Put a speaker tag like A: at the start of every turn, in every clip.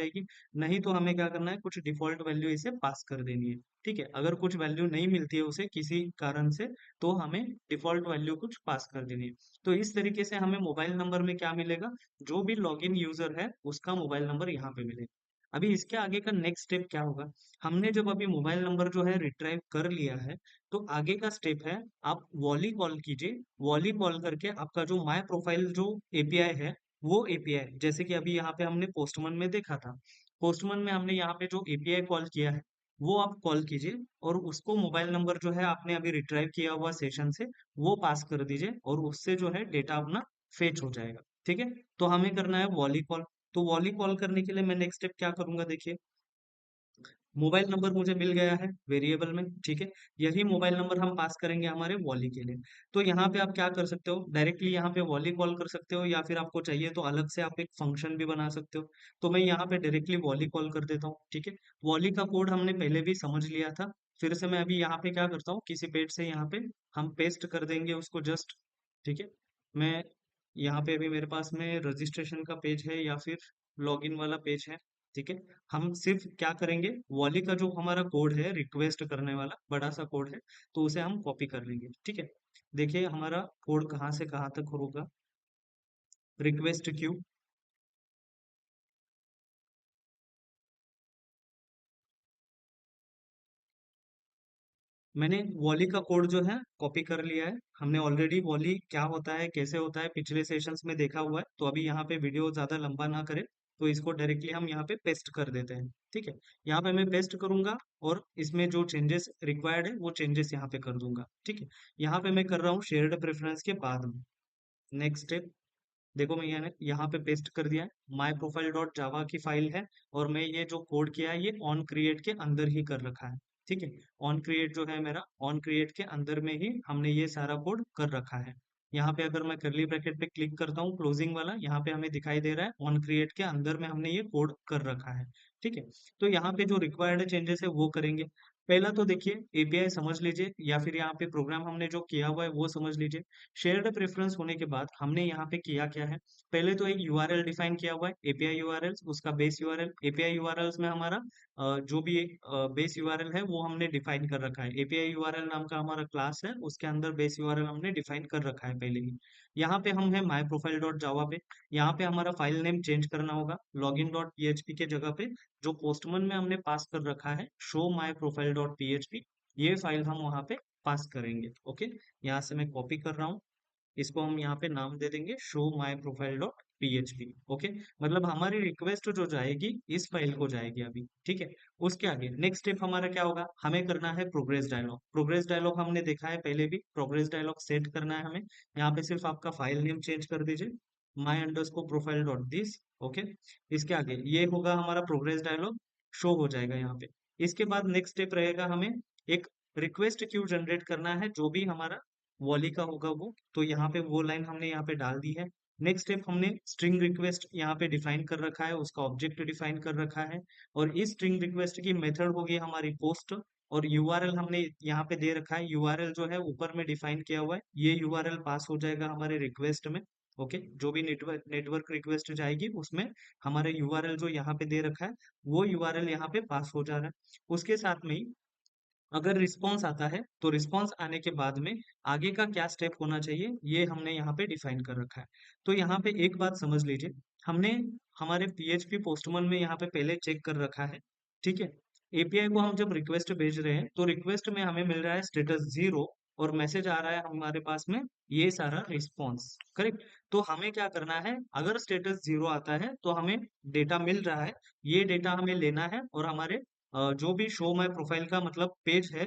A: जाएगी। नहीं तो हमें क्या करना है, कुछ डिफॉल्ट वैल्यू इसे पास कर देनी है। ठीक है, अगर कुछ वैल्यू नहीं मिलती है उसे किसी कारण से, तो हमें डिफॉल्ट वैल्यू कुछ पास कर देनी है। तो इस तरीके से हमें मोबाइल नंबर में क्या मिलेगा, जो भी लॉगिन यूजर है उसका मोबाइल नंबर यहाँ पे मिलेगा। अभी इसके आगे का नेक्स्ट स्टेप क्या होगा, हमने जब अभी मोबाइल नंबर जो है रिट्राइव कर लिया है, तो आगे का स्टेप है, आप वॉली कॉल कीजिए। वॉली कॉल करके आपका जो माय प्रोफाइल जो एपीआई है, वो एपीआई जैसे कि अभी यहाँ पे हमने पोस्टमन में देखा था, पोस्टमन में हमने यहाँ पे जो एपीआई कॉल किया है, वो आप कॉल कीजिए और उसको मोबाइल नंबर जो है आपने अभी रिट्राइव किया हुआ सेशन से, वो पास कर दीजिए और उससे जो है डेटा अपना फेच हो जाएगा। ठीक है, तो हमें करना है वॉली कॉल। तो वॉली कॉल करने के लिए मैं नेक्स्ट स्टेप क्या करूंगा, देखिए, मोबाइल नंबर मुझे मिल गया है वेरिएबल में। ठीक है, यही मोबाइल नंबर हम पास करेंगे हमारे वॉली के लिए। तो यहाँ पे आप क्या कर सकते हो, डायरेक्टली यहाँ पे वॉली कॉल कर सकते हो, या फिर आपको चाहिए तो अलग से आप एक फंक्शन भी बना सकते हो। तो मैं यहाँ पे डायरेक्टली वॉली कॉल कर देता हूँ। ठीक है, वॉली का कोड हमने पहले भी समझ लिया था, फिर से मैं अभी यहाँ पे क्या करता हूँ, किसी पेज से यहाँ पे हम पेस्ट कर देंगे उसको जस्ट। ठीक है, मैं यहाँ पे अभी मेरे पास में रजिस्ट्रेशन का पेज है या फिर लॉगिन वाला पेज है। ठीक है, हम सिर्फ क्या करेंगे, वॉली का जो हमारा कोड है रिक्वेस्ट करने वाला बड़ा सा कोड है, तो उसे हम कॉपी कर लेंगे। ठीक है, देखिए हमारा कोड कहाँ से कहाँ तक होगा, रिक्वेस्ट क्यू, मैंने वॉली का कोड जो है कॉपी कर लिया है। हमने ऑलरेडी वॉली क्या होता है कैसे होता है पिछले सेशंस में देखा हुआ है, तो अभी यहाँ पे वीडियो ज्यादा लंबा ना करें, तो इसको डायरेक्टली हम यहाँ पे पेस्ट कर देते हैं। ठीक है, यहाँ पे मैं पेस्ट करूंगा और इसमें जो चेंजेस रिक्वायर्ड है वो चेंजेस यहाँ पे कर दूंगा। ठीक है, यहाँ पे मैं कर रहा हूँ शेयर्ड प्रेफरेंस के बाद में नेक्स्ट स्टेप। देखो मैं यहाँ पे पेस्ट कर दिया है, माई प्रोफाइल डॉट जावा की फाइल है, और मैं ये जो कोड किया है ये ऑन क्रिएट के अंदर ही कर रखा है। ठीक है, ऑन क्रिएट जो है मेरा, ऑन क्रिएट के अंदर में ही हमने ये सारा कोड कर रखा है। यहाँ पे अगर मैं करली ब्रैकेट पे क्लिक करता हूँ क्लोजिंग वाला, यहाँ पे हमें दिखाई दे रहा है ऑन क्रिएट के अंदर में हमने ये कोड कर रखा है। ठीक है, तो यहाँ पे जो रिक्वायर्ड चेंजेस है वो करेंगे। पहला तो देखिए एपीआई समझ लीजिए, या फिर यहाँ पे प्रोग्राम हमने जो किया हुआ है वो समझ लीजिए। शेयर्ड प्रेफरेंस होने के बाद हमने यहाँ पे किया क्या है, पहले तो एक यूआरएल डिफाइन किया हुआ है, एपीआई यूआरएल, उसका बेस यूआरएल। एपीआई यूआरएल्स में हमारा जो भी एक बेस यूआरएल है वो हमने डिफाइन कर रखा है। एपीआई यूआरएल नाम का हमारा क्लास है, उसके अंदर बेस यूआरएल हमने डिफाइन कर रखा है पहले ही। यहाँ पे हम है माई प्रोफाइल डॉट जावा पे, यहाँ पे हमारा फाइल नेम चेंज करना होगा, लॉगिन डॉट पीएचपी के जगह पे जो पोस्टमन में हमने पास कर रखा है show my profile dot PHP, ये फाइल हम वहाँ पे पास करेंगे। ओके, यहाँ से मैं कॉपी कर रहा हूँ, इसको हम यहाँ पे नाम दे देंगे show my profile dot PHP. Okay, मतलब हमारी रिक्वेस्ट जो जाएगी इस फाइल को जाएगी अभी। ठीक है, उसके आगे नेक्स्ट स्टेप हमारा क्या होगा, हमें करना है प्रोग्रेस डायलॉग। प्रोग्रेस डायलॉग हमने देखा है पहले भी, प्रोग्रेस डायलॉग सेट करना है हमें। यहाँ पे सिर्फ आपका फाइल नेम चेंज कर दीजिए, my underscore profile dot this. Okay, इसके आगे ये होगा हमारा प्रोग्रेस डायलॉग, शो हो जाएगा यहाँ पे। इसके बाद नेक्स्ट स्टेप रहेगा, हमें एक रिक्वेस्ट क्यू जनरेट करना है जो भी हमारा वॉली का होगा वो, तो यहाँ पे वो लाइन हमने यहाँ पे डाल दी है। नेक्स्ट स्टेप हमने स्ट्रिंग रिक्वेस्ट यहाँ पे डिफाइन कर रखा है, उसका ऑब्जेक्ट डिफाइन कर रखा है, और इस स्ट्रिंग रिक्वेस्ट की मेथड होगी हमारी पोस्ट। और यूआरएल हमने यहाँ पे दे रखा है, यूआरएल जो है ऊपर में डिफाइन किया हुआ है, ये यूआरएल पास हो जाएगा हमारे रिक्वेस्ट में। ओके, जो भी नेटवर्क नेटवर्क रिक्वेस्ट जाएगी उसमें हमारे यूआरएल जो यहाँ पे दे रखा है वो यूआरएल यहाँ पे पास हो जा रहा है। उसके साथ में ही अगर रिस्पॉन्स आता है तो रिस्पॉन्स आने के बाद में आगे का क्या स्टेप होना चाहिए ये हमने यहाँ पे डिफाइन कर रखा है। तो यहाँ पे एक बात समझ लीजिए, हमने हमारे पीएचपी पोस्टमन में यहाँ पे पहले चेक कर रखा है। ठीक है, एपीआई को हम जब रिक्वेस्ट भेज रहे हैं तो रिक्वेस्ट में हमें मिल रहा है स्टेटस 0, और मैसेज आ रहा है हमारे पास में ये सारा रिस्पॉन्स। करेक्ट, तो हमें क्या करना है, अगर स्टेटस 0 आता है तो हमें डेटा मिल रहा है, ये डेटा हमें लेना है और हमारे जो भी शो माय प्रोफाइल का मतलब पेज है,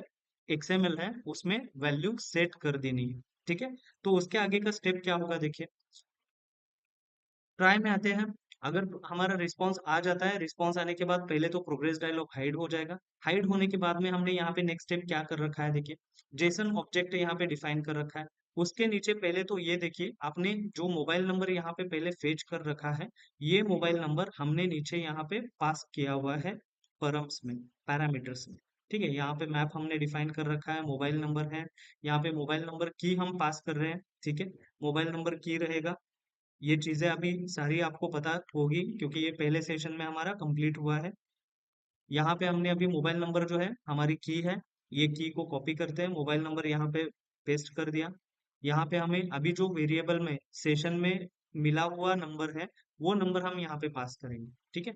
A: एक्सएमएल है, उसमें वैल्यू सेट कर देनी है। ठीक है, तो उसके आगे का स्टेप क्या होगा, देखिए ट्राई में आते हैं। अगर हमारा रिस्पांस आ जाता है, रिस्पांस आने के बाद पहले तो प्रोग्रेस डायलॉग हाइड हो जाएगा। हाइड होने के बाद में हमने यहाँ पे नेक्स्ट स्टेप क्या कर रखा है, देखिए जेसन ऑब्जेक्ट यहाँ पे डिफाइन कर रखा है। उसके नीचे पहले तो ये देखिए, आपने जो मोबाइल नंबर यहाँ पे पहले फेच कर रखा है, ये मोबाइल नंबर हमने नीचे यहाँ पे पास किया हुआ है परम्स में, पैरामीटर्स में। ठीक है, यहाँ पे मैप हमने डिफाइन कर रखा है, मोबाइल नंबर है, यहाँ पे मोबाइल नंबर की हम पास कर रहे हैं। ठीक है, मोबाइल नंबर की रहेगा, ये चीजें अभी सारी आपको पता होगी क्योंकि ये पहले सेशन में हमारा कंप्लीट हुआ है। यहाँ पे हमने अभी मोबाइल नंबर जो है हमारी की है, ये की को कॉपी करते हैं, मोबाइल नंबर यहाँ पे पेस्ट कर दिया। यहाँ पे हमें अभी जो वेरिएबल में सेशन में मिला हुआ नंबर है वो नंबर हम यहाँ पे पास करेंगे। ठीक है,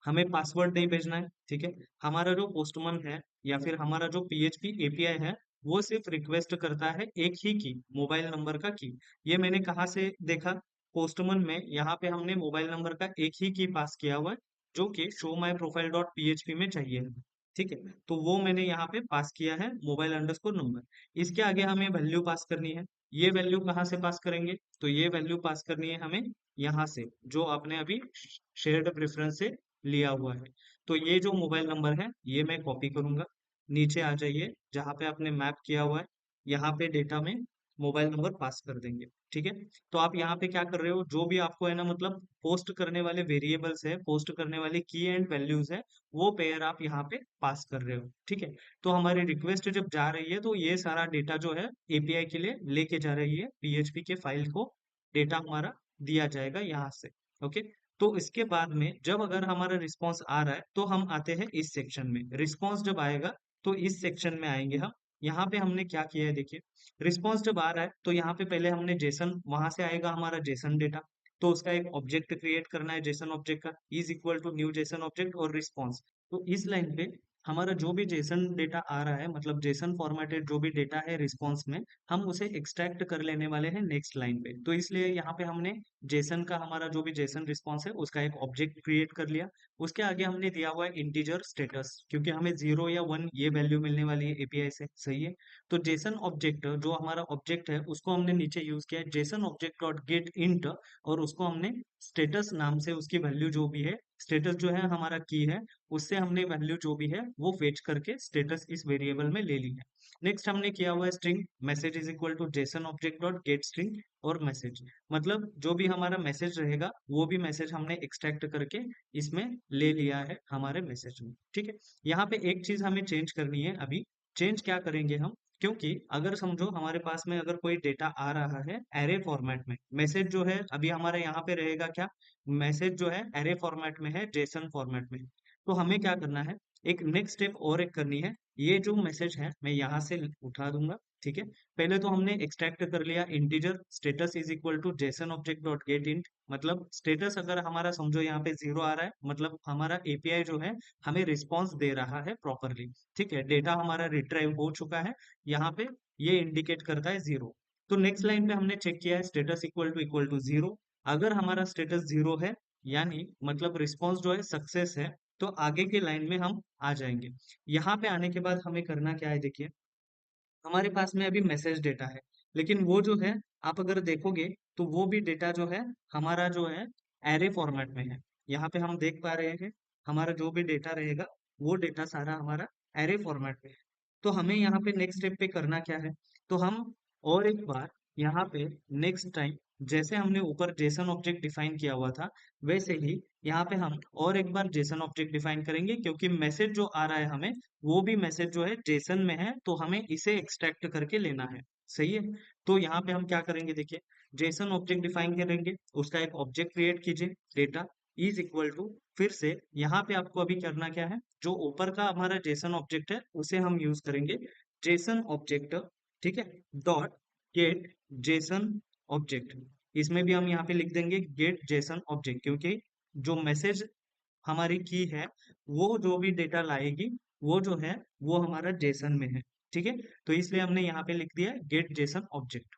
A: हमें पासवर्ड नहीं भेजना है। ठीक है, हमारा जो पोस्टमन है या फिर हमारा जो पीएचपी एपीआई है वो सिर्फ रिक्वेस्ट करता है एक ही की, मोबाइल नंबर का की। ये मैंने कहाँ से देखा, पोस्टमन में यहाँ पे हमने मोबाइल नंबर का एक ही की पास किया हुआ है जो कि show my profile dot PHP में चाहिए। ठीक है, तो वो मैंने यहाँ पे पास किया है मोबाइल अंडरस्कोर नंबर। इसके आगे हमें वैल्यू पास करनी है। ये वैल्यू कहाँ से पास करेंगे, तो ये वैल्यू पास करनी है हमें यहाँ से, जो आपने अभी शेयर्ड प्रेफरेंस से लिया हुआ है। तो ये जो मोबाइल नंबर है ये मैं कॉपी करूंगा, नीचे आ जाइए जहाँ पे आपने मैप किया हुआ है, यहाँ पे डेटा में मोबाइल नंबर पास कर देंगे। ठीक है, तो आप यहाँ पे क्या कर रहे हो, जो भी आपको है ना मतलब पोस्ट करने वाले वेरिएबल्स है, पोस्ट करने वाले की एंड वैल्यूज है, वो पेयर आप यहाँ पे पास कर रहे हो। ठीक है, तो हमारी रिक्वेस्ट जब जा रही है तो ये सारा डेटा जो है एपीआई के लिए लेके जा रही है, पीएचपी के फाइल को डेटा हमारा दिया जाएगा यहाँ से। ओके, तो इसके बाद में जब अगर हमारा रिस्पॉन्स आ रहा है तो हम आते हैं इस सेक्शन में। रिस्पॉन्स जब आएगा तो इस सेक्शन में आएंगे हम। यहाँ पे हमने क्या किया है देखिए, रिस्पॉन्स जब आ रहा है तो यहाँ पे पहले हमने जेसन, वहां से आएगा हमारा जेसन डेटा, तो उसका एक ऑब्जेक्ट क्रिएट करना है जेसन ऑब्जेक्ट का, is equal to new JSON object और रिस्पॉन्स। तो इस लाइन पे हमारा जो भी जेसन डेटा आ रहा है, मतलब जेसन फॉर्मेटेड जो भी डेटा है रिस्पॉन्स में, हम उसे एक्सट्रैक्ट कर लेने वाले हैं नेक्स्ट लाइन पे। तो इसलिए यहाँ पे हमने जेसन का, हमारा जो भी जेसन रिस्पॉन्स है उसका एक ऑब्जेक्ट क्रिएट कर लिया। उसके आगे हमने दिया हुआ है इंटीजर स्टेटस, क्योंकि हमें 0 या 1 ये वैल्यू मिलने वाली है एपीआई से। सही है, तो जेसन ऑब्जेक्ट जो हमारा ऑब्जेक्ट है उसको हमने नीचे यूज किया है JSON object dot get int, और उसको हमने स्टेटस नाम से उसकी वैल्यू जो भी है, स्टेटस जो है हमारा की है, उससे हमने वैल्यू जो भी है वो फेच करके स्टेटस इस वेरिएबल में ले ली है। नेक्स्ट हमने किया हुआ है string message is equal to JSON object dot get string और मैसेज, मतलब जो भी हमारा मैसेज रहेगा वो भी मैसेज हमने एक्सट्रैक्ट करके इसमें ले लिया है हमारे मैसेज में। ठीक है, यहाँ पे एक चीज हमें चेंज करनी है अभी। चेंज क्या करेंगे हम, क्योंकि अगर समझो हमारे पास में अगर कोई डेटा आ रहा है एरे फॉर्मेट में, मैसेज जो है अभी हमारे यहाँ पे रहेगा क्या, मैसेज जो है एरे फॉर्मेट में है, जेसन फॉर्मेट में। तो हमें क्या करना है, एक नेक्स्ट स्टेप और एक करनी है। ये जो मैसेज है मैं यहाँ से उठा दूंगा। ठीक है, पहले तो हमने एक्सट्रैक्ट कर लिया integer status is equal to JSON object dot get int, मतलब स्टेटस अगर हमारा समझो यहाँ पे 0 आ रहा है, मतलब हमारा एपीआई जो है हमें रिस्पॉन्स दे रहा है प्रॉपरली। ठीक है, डेटा हमारा रिट्राइव हो चुका है, यहाँ पे ये इंडिकेट करता है 0। तो नेक्स्ट लाइन पे हमने चेक किया है स्टेटस इक्वल टू 0। अगर हमारा स्टेटस 0 है, यानी मतलब रिस्पॉन्स जो है सक्सेस है, तो आगे के लाइन में हम आ जाएंगे। यहाँ पे आने के बाद हमें करना क्या है देखिए, हमारे पास में अभी मैसेज डेटा है, लेकिन वो जो है आप अगर देखोगे तो वो भी डेटा जो है हमारा जो है एरे फॉर्मेट में है। यहाँ पे हम देख पा रहे हैं हमारा जो भी डेटा रहेगा वो डेटा सारा हमारा एरे फॉर्मेट में है। तो हमें यहाँ पे नेक्स्ट स्टेप पे करना क्या है, तो हम और एक बार यहाँ पे नेक्स्ट टाइम जैसे हमने ऊपर जेसन ऑब्जेक्ट डिफाइन किया हुआ था, वैसे ही यहाँ पे हम और एक बार जेसन ऑब्जेक्ट डिफाइन करेंगे, क्योंकि मैसेज जो आ रहा है हमें वो भी मैसेज जो है जेसन में है, तो हमें इसे एक्सट्रैक्ट करके लेना है। सही है, तो यहाँ पे हम क्या करेंगे देखिए, जेसन ऑब्जेक्ट डिफाइन करेंगे, उसका एक ऑब्जेक्ट क्रिएट कीजिए डेटा इज इक्वल टू, फिर से यहाँ पे आपको अभी करना क्या है, जो ऊपर का हमारा जेसन ऑब्जेक्ट है उसे हम यूज करेंगे जेसन ऑब्जेक्ट। ठीक है, डॉट गेट जेसन ऑब्जेक्ट, इसमें भी हम यहाँ पे लिख देंगे गेट जेसन ऑब्जेक्ट, क्योंकि जो मैसेज हमारी की है वो जो भी डेटा लाएगी वो जो है वो हमारा जेसन में है। ठीक है, तो इसलिए हमने यहाँ पे लिख दिया गेट जेसन ऑब्जेक्ट।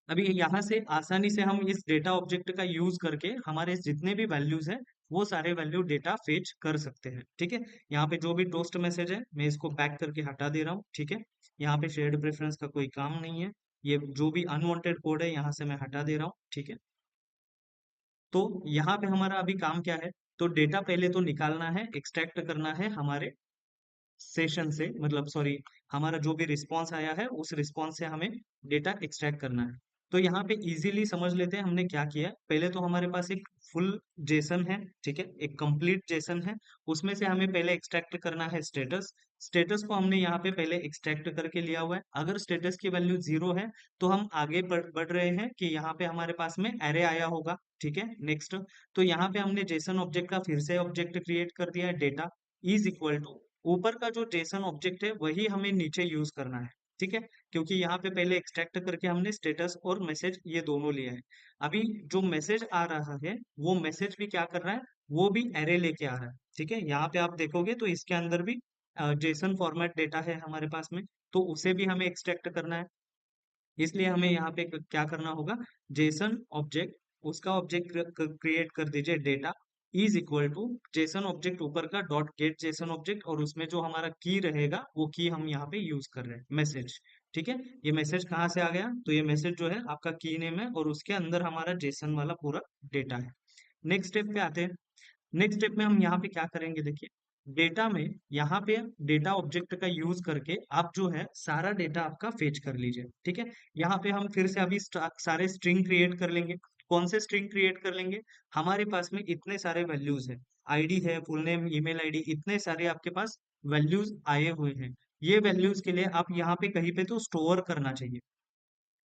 A: अभी यहाँ से आसानी से हम इस डेटा ऑब्जेक्ट का यूज करके हमारे जितने भी वैल्यूज हैं वो सारे वैल्यू डेटा फेच कर सकते हैं। ठीक है, यहाँ पे जो भी टोस्ट मैसेज है मैं इसको बैक करके हटा दे रहा हूँ। ठीक है, यहाँ पे शेयर्ड प्रेफरेंस का कोई काम नहीं है, ये जो भी अनवांटेड कोड है यहाँ से मैं हटा दे रहा हूँ। ठीक है, तो यहाँ पे हमारा अभी काम क्या है, तो डेटा पहले तो निकालना है, एक्सट्रैक्ट करना है हमारे सेशन से, मतलब सॉरी, हमारा जो भी रिस्पॉन्स आया है उस रिस्पॉन्स से हमें डेटा एक्सट्रैक्ट करना है। तो यहाँ पे इजीली समझ लेते हैं हमने क्या किया है। पहले तो हमारे पास एक फुल जेसन है, ठीक है, एक कंप्लीट जेसन है। उसमें से हमें पहले एक्सट्रैक्ट करना है स्टेटस। स्टेटस को हमने यहाँ पे पहले एक्सट्रैक्ट करके लिया हुआ है। अगर स्टेटस की वैल्यू 0 है तो हम आगे बढ़ रहे हैं कि यहाँ पे हमारे पास में एरे आया होगा, ठीक है। नेक्स्ट, तो यहाँ पे हमने जेसन ऑब्जेक्ट का फिर से ऑब्जेक्ट क्रिएट कर दिया है, डेटा इज इक्वल टू, ऊपर का जो जेसन ऑब्जेक्ट है वही हमें नीचे यूज करना है, ठीक है, क्योंकि यहाँ पे पहले एक्सट्रैक्ट करके हमने स्टेटस और मैसेज ये दोनों लिया है। अभी जो मैसेज आ रहा है वो मैसेज भी क्या कर रहा है, वो भी एरे लेके आ रहा है, ठीक है। यहाँ पे आप देखोगे तो इसके अंदर भी जेसन फॉर्मेट डेटा है हमारे पास में, तो उसे भी हमें एक्सट्रैक्ट करना है। इसलिए हमें यहाँ पे क्या करना होगा, जेसन ऑब्जेक्ट, उसका ऑब्जेक्ट क्रिएट कर दीजिए data is equal to JSON object ऊपर का डॉट गेट जेसन ऑब्जेक्ट, और उसमें जो हमारा की रहेगा वो की हम यहाँ पे यूज कर रहे हैं, मैसेज, ठीक है। ये मैसेज कहाँ से आ गया, तो ये मैसेज जो है आपका की नेम है और उसके अंदर हमारा जेसन वाला पूरा डेटा है। नेक्स्ट स्टेप पे आते हैं। नेक्स्ट स्टेप में हम यहाँ पे क्या करेंगे, देखिए डेटा में, यहाँ पे डेटा ऑब्जेक्ट का यूज करके आप जो है सारा डेटा आपका फेच कर लीजिए, ठीक है। यहाँ पे हम फिर से अभी सारे स्ट्रिंग क्रिएट कर लेंगे। कौन से स्ट्रिंग क्रिएट कर लेंगे, हमारे पास में इतने सारे वैल्यूज है, आईडी है, फुल नेम, ईमेल आईडी, इतने सारे आपके पास वैल्यूज आए हुए हैं। ये वैल्यूज के लिए आप यहाँ पे कहीं पे तो स्टोर करना चाहिए।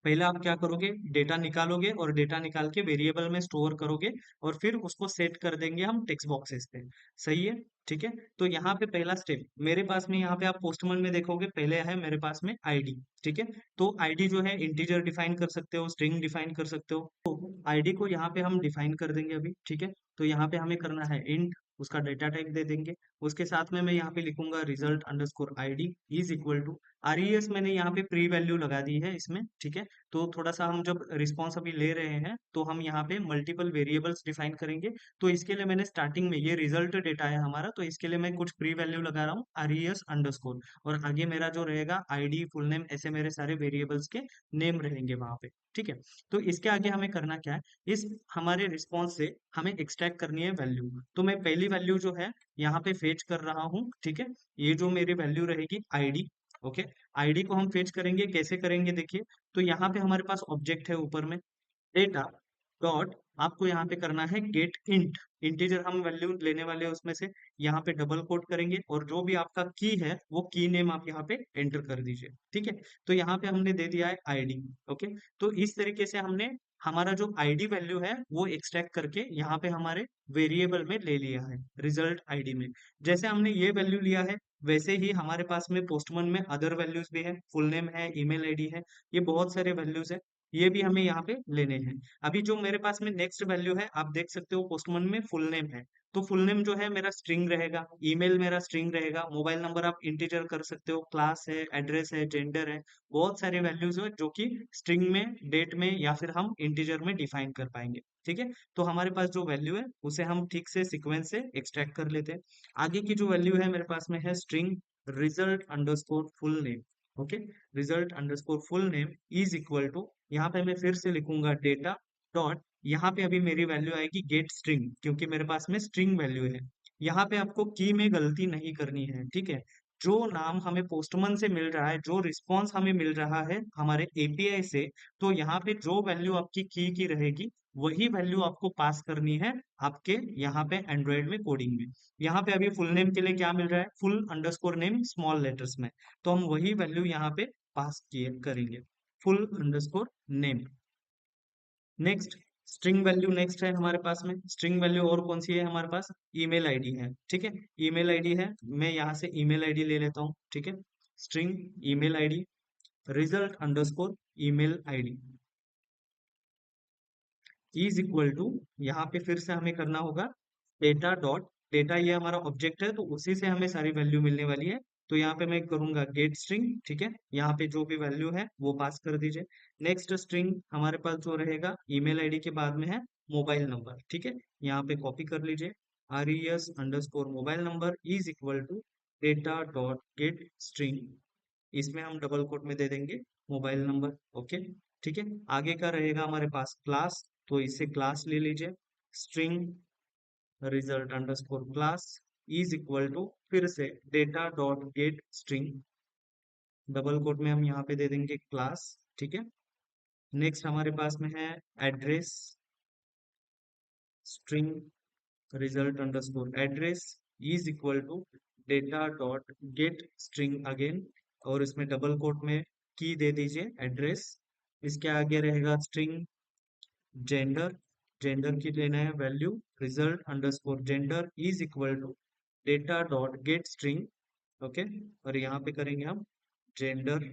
A: पहले आप क्या करोगे, डेटा निकालोगे और डेटा निकाल के वेरिएबल में स्टोर करोगे, और फिर उसको सेट कर देंगे हम टेक्स्ट बॉक्सेस पे, सही है, ठीक है। तो यहाँ पे पहला स्टेप मेरे पास में, यहाँ पे आप पोस्टमैन में देखोगे पहले है मेरे पास में आईडी, ठीक है। तो आईडी जो है इंटीजर डिफाइन कर सकते हो, स्ट्रिंग डिफाइन कर सकते हो, तो आईडी को यहाँ पे हम डिफाइन कर देंगे अभी, ठीक है। तो यहाँ पे हमें करना है इंट, उसका डेटा टाइप दे देंगे। उसके साथ में मैं यहाँ पे लिखूंगा result underscore ID is equal to RES, मैंने यहाँ पे प्री वैल्यू लगा दी है इसमें, ठीक है। तो थोड़ा सा हम जब रिस्पॉन्स अभी ले रहे हैं तो हम यहाँ पे मल्टीपल वेरिएबल्स डिफाइन करेंगे। तो इसके लिए मैंने स्टार्टिंग में, ये रिजल्ट डेटा है हमारा, तो इसके लिए मैं कुछ प्री वैल्यू लगा रहा हूँ आरईएस अंडरस्कोर, और आगे मेरा जो रहेगा आईडी, फुल नेम, ऐसे मेरे सारे वेरिएबल्स के नेम रहेंगे वहां पे, ठीक है। तो इसके आगे हमें करना क्या है, इस हमारे रिस्पॉन्स से हमें एक्सट्रैक्ट करनी है वैल्यू। तो मैं पहली वैल्यू जो है यहाँ पे फेच कर रहा हूँ, ठीक है। ये जो मेरी वैल्यू रहेगी आईडी, ओके। आईडी को हम फेच करेंगे, कैसे करेंगे देखिए। तो यहाँ पे हमारे पास ऑब्जेक्ट है ऊपर में, डेटा डॉट, आपको यहाँ पे करना है गेट इंट, इंटीजर हम वैल्यू लेने वाले हैं उसमें से, यहाँ पे डबल कोट करेंगे और जो भी आपका की है वो की नेम आप यहाँ पे एंटर कर दीजिए, ठीक है। तो यहाँ पे हमने दे दिया है आईडी, ओके। तो इस तरीके से हमने हमारा जो आईडी वैल्यू है वो एक्सट्रैक्ट करके यहाँ पे हमारे वेरिएबल में ले लिया है, रिजल्ट आईडी में। जैसे हमने ये वैल्यू लिया है वैसे ही हमारे पास में पोस्टमैन में अदर वैल्यूज भी है, फुल नेम है, ईमेल आईडी है, ये बहुत सारे वैल्यूज है, ये भी हमें यहाँ पे लेने हैं। अभी जो मेरे पास में नेक्स्ट वैल्यू है, आप देख सकते हो पोस्टमैन में फुल नेम है, तो फुल नेम जो है मेरा स्ट्रिंग रहेगा, ईमेल मेरा स्ट्रिंग रहेगा, मोबाइल नंबर आप इंटीजर कर सकते हो, क्लास है, एड्रेस है, जेंडर है, बहुत सारे वैल्यूज है जो कि स्ट्रिंग में, डेट में या फिर हम इंटीजर में डिफाइन कर पाएंगे, ठीक है। तो हमारे पास जो वैल्यू है उसे हम ठीक से सीक्वेंस से एक्सट्रैक्ट कर लेते हैं। आगे की जो वैल्यू है मेरे पास में है string result underscore full name, okay. Result underscore full name is equal to, यहाँ पे मैं फिर से लिखूंगा डेटा डॉट, यहाँ पे अभी मेरी वैल्यू आएगी गेट स्ट्रिंग, क्योंकि मेरे पास में स्ट्रिंग वैल्यू है। यहाँ पे आपको की में गलती नहीं करनी है, ठीक है। जो नाम हमें पोस्टमैन से मिल रहा है, जो रिस्पॉन्स हमें मिल रहा है हमारे एपीआई से, तो यहाँ पे जो वैल्यू आपकी की रहेगी वही वैल्यू आपको पास करनी है आपके यहाँ पे एंड्रॉइड में कोडिंग में। यहाँ पे अभी फुल नेम के लिए क्या मिल रहा है, full underscore name small letters में, तो हम वही वैल्यू यहाँ पे पास किए करेंगे, full underscore name. Next, string value next है हमारे पास में, स्ट्रिंग वैल्यू और कौन सी है हमारे पास, ईमेल आईडी है, ठीक है। ईमेल आईडी है, मैं यहाँ से ईमेल आईडी ले लेता हूँ, ठीक है। String email ID result underscore email ID is equal to, यहाँ पे फिर से हमें करना होगा डेटा डॉट, डेटा ये हमारा ऑब्जेक्ट है तो उसी से हमें सारी वैल्यू मिलने वाली है। तो यहाँ पे मैं करूंगा गेट स्ट्रिंग, ठीक है, यहाँ पे जो भी वैल्यू है वो पास कर दीजिए। नेक्स्ट स्ट्रिंग हमारे पास जो रहेगा ईमेल आईडी के बाद में है मोबाइल नंबर, ठीक है, यहाँ पे कॉपी कर लीजिए, R E S underscore mobile number is equal to data dot get string, इसमें हम डबल कोट में दे देंगे मोबाइल नंबर, ओके, ठीक है। आगे का रहेगा हमारे पास क्लास, तो इससे क्लास ले लीजिए, string result underscore class is equal to फिर से data dot get string, double quote में हम यहाँ पे दे देंगे क्लास, ठीक है। नेक्स्ट हमारे पास में है address, string result underscore address is equal to data dot get string again, और इसमें डबल कोट में की दे दीजिए एड्रेस। इसके आगे रहेगा स्ट्रिंग जेंडर, जेंडर की लेना है value, result underscore gender is equal to data dot get string. Okay, और यहाँ पे करेंगे हम जेंडर।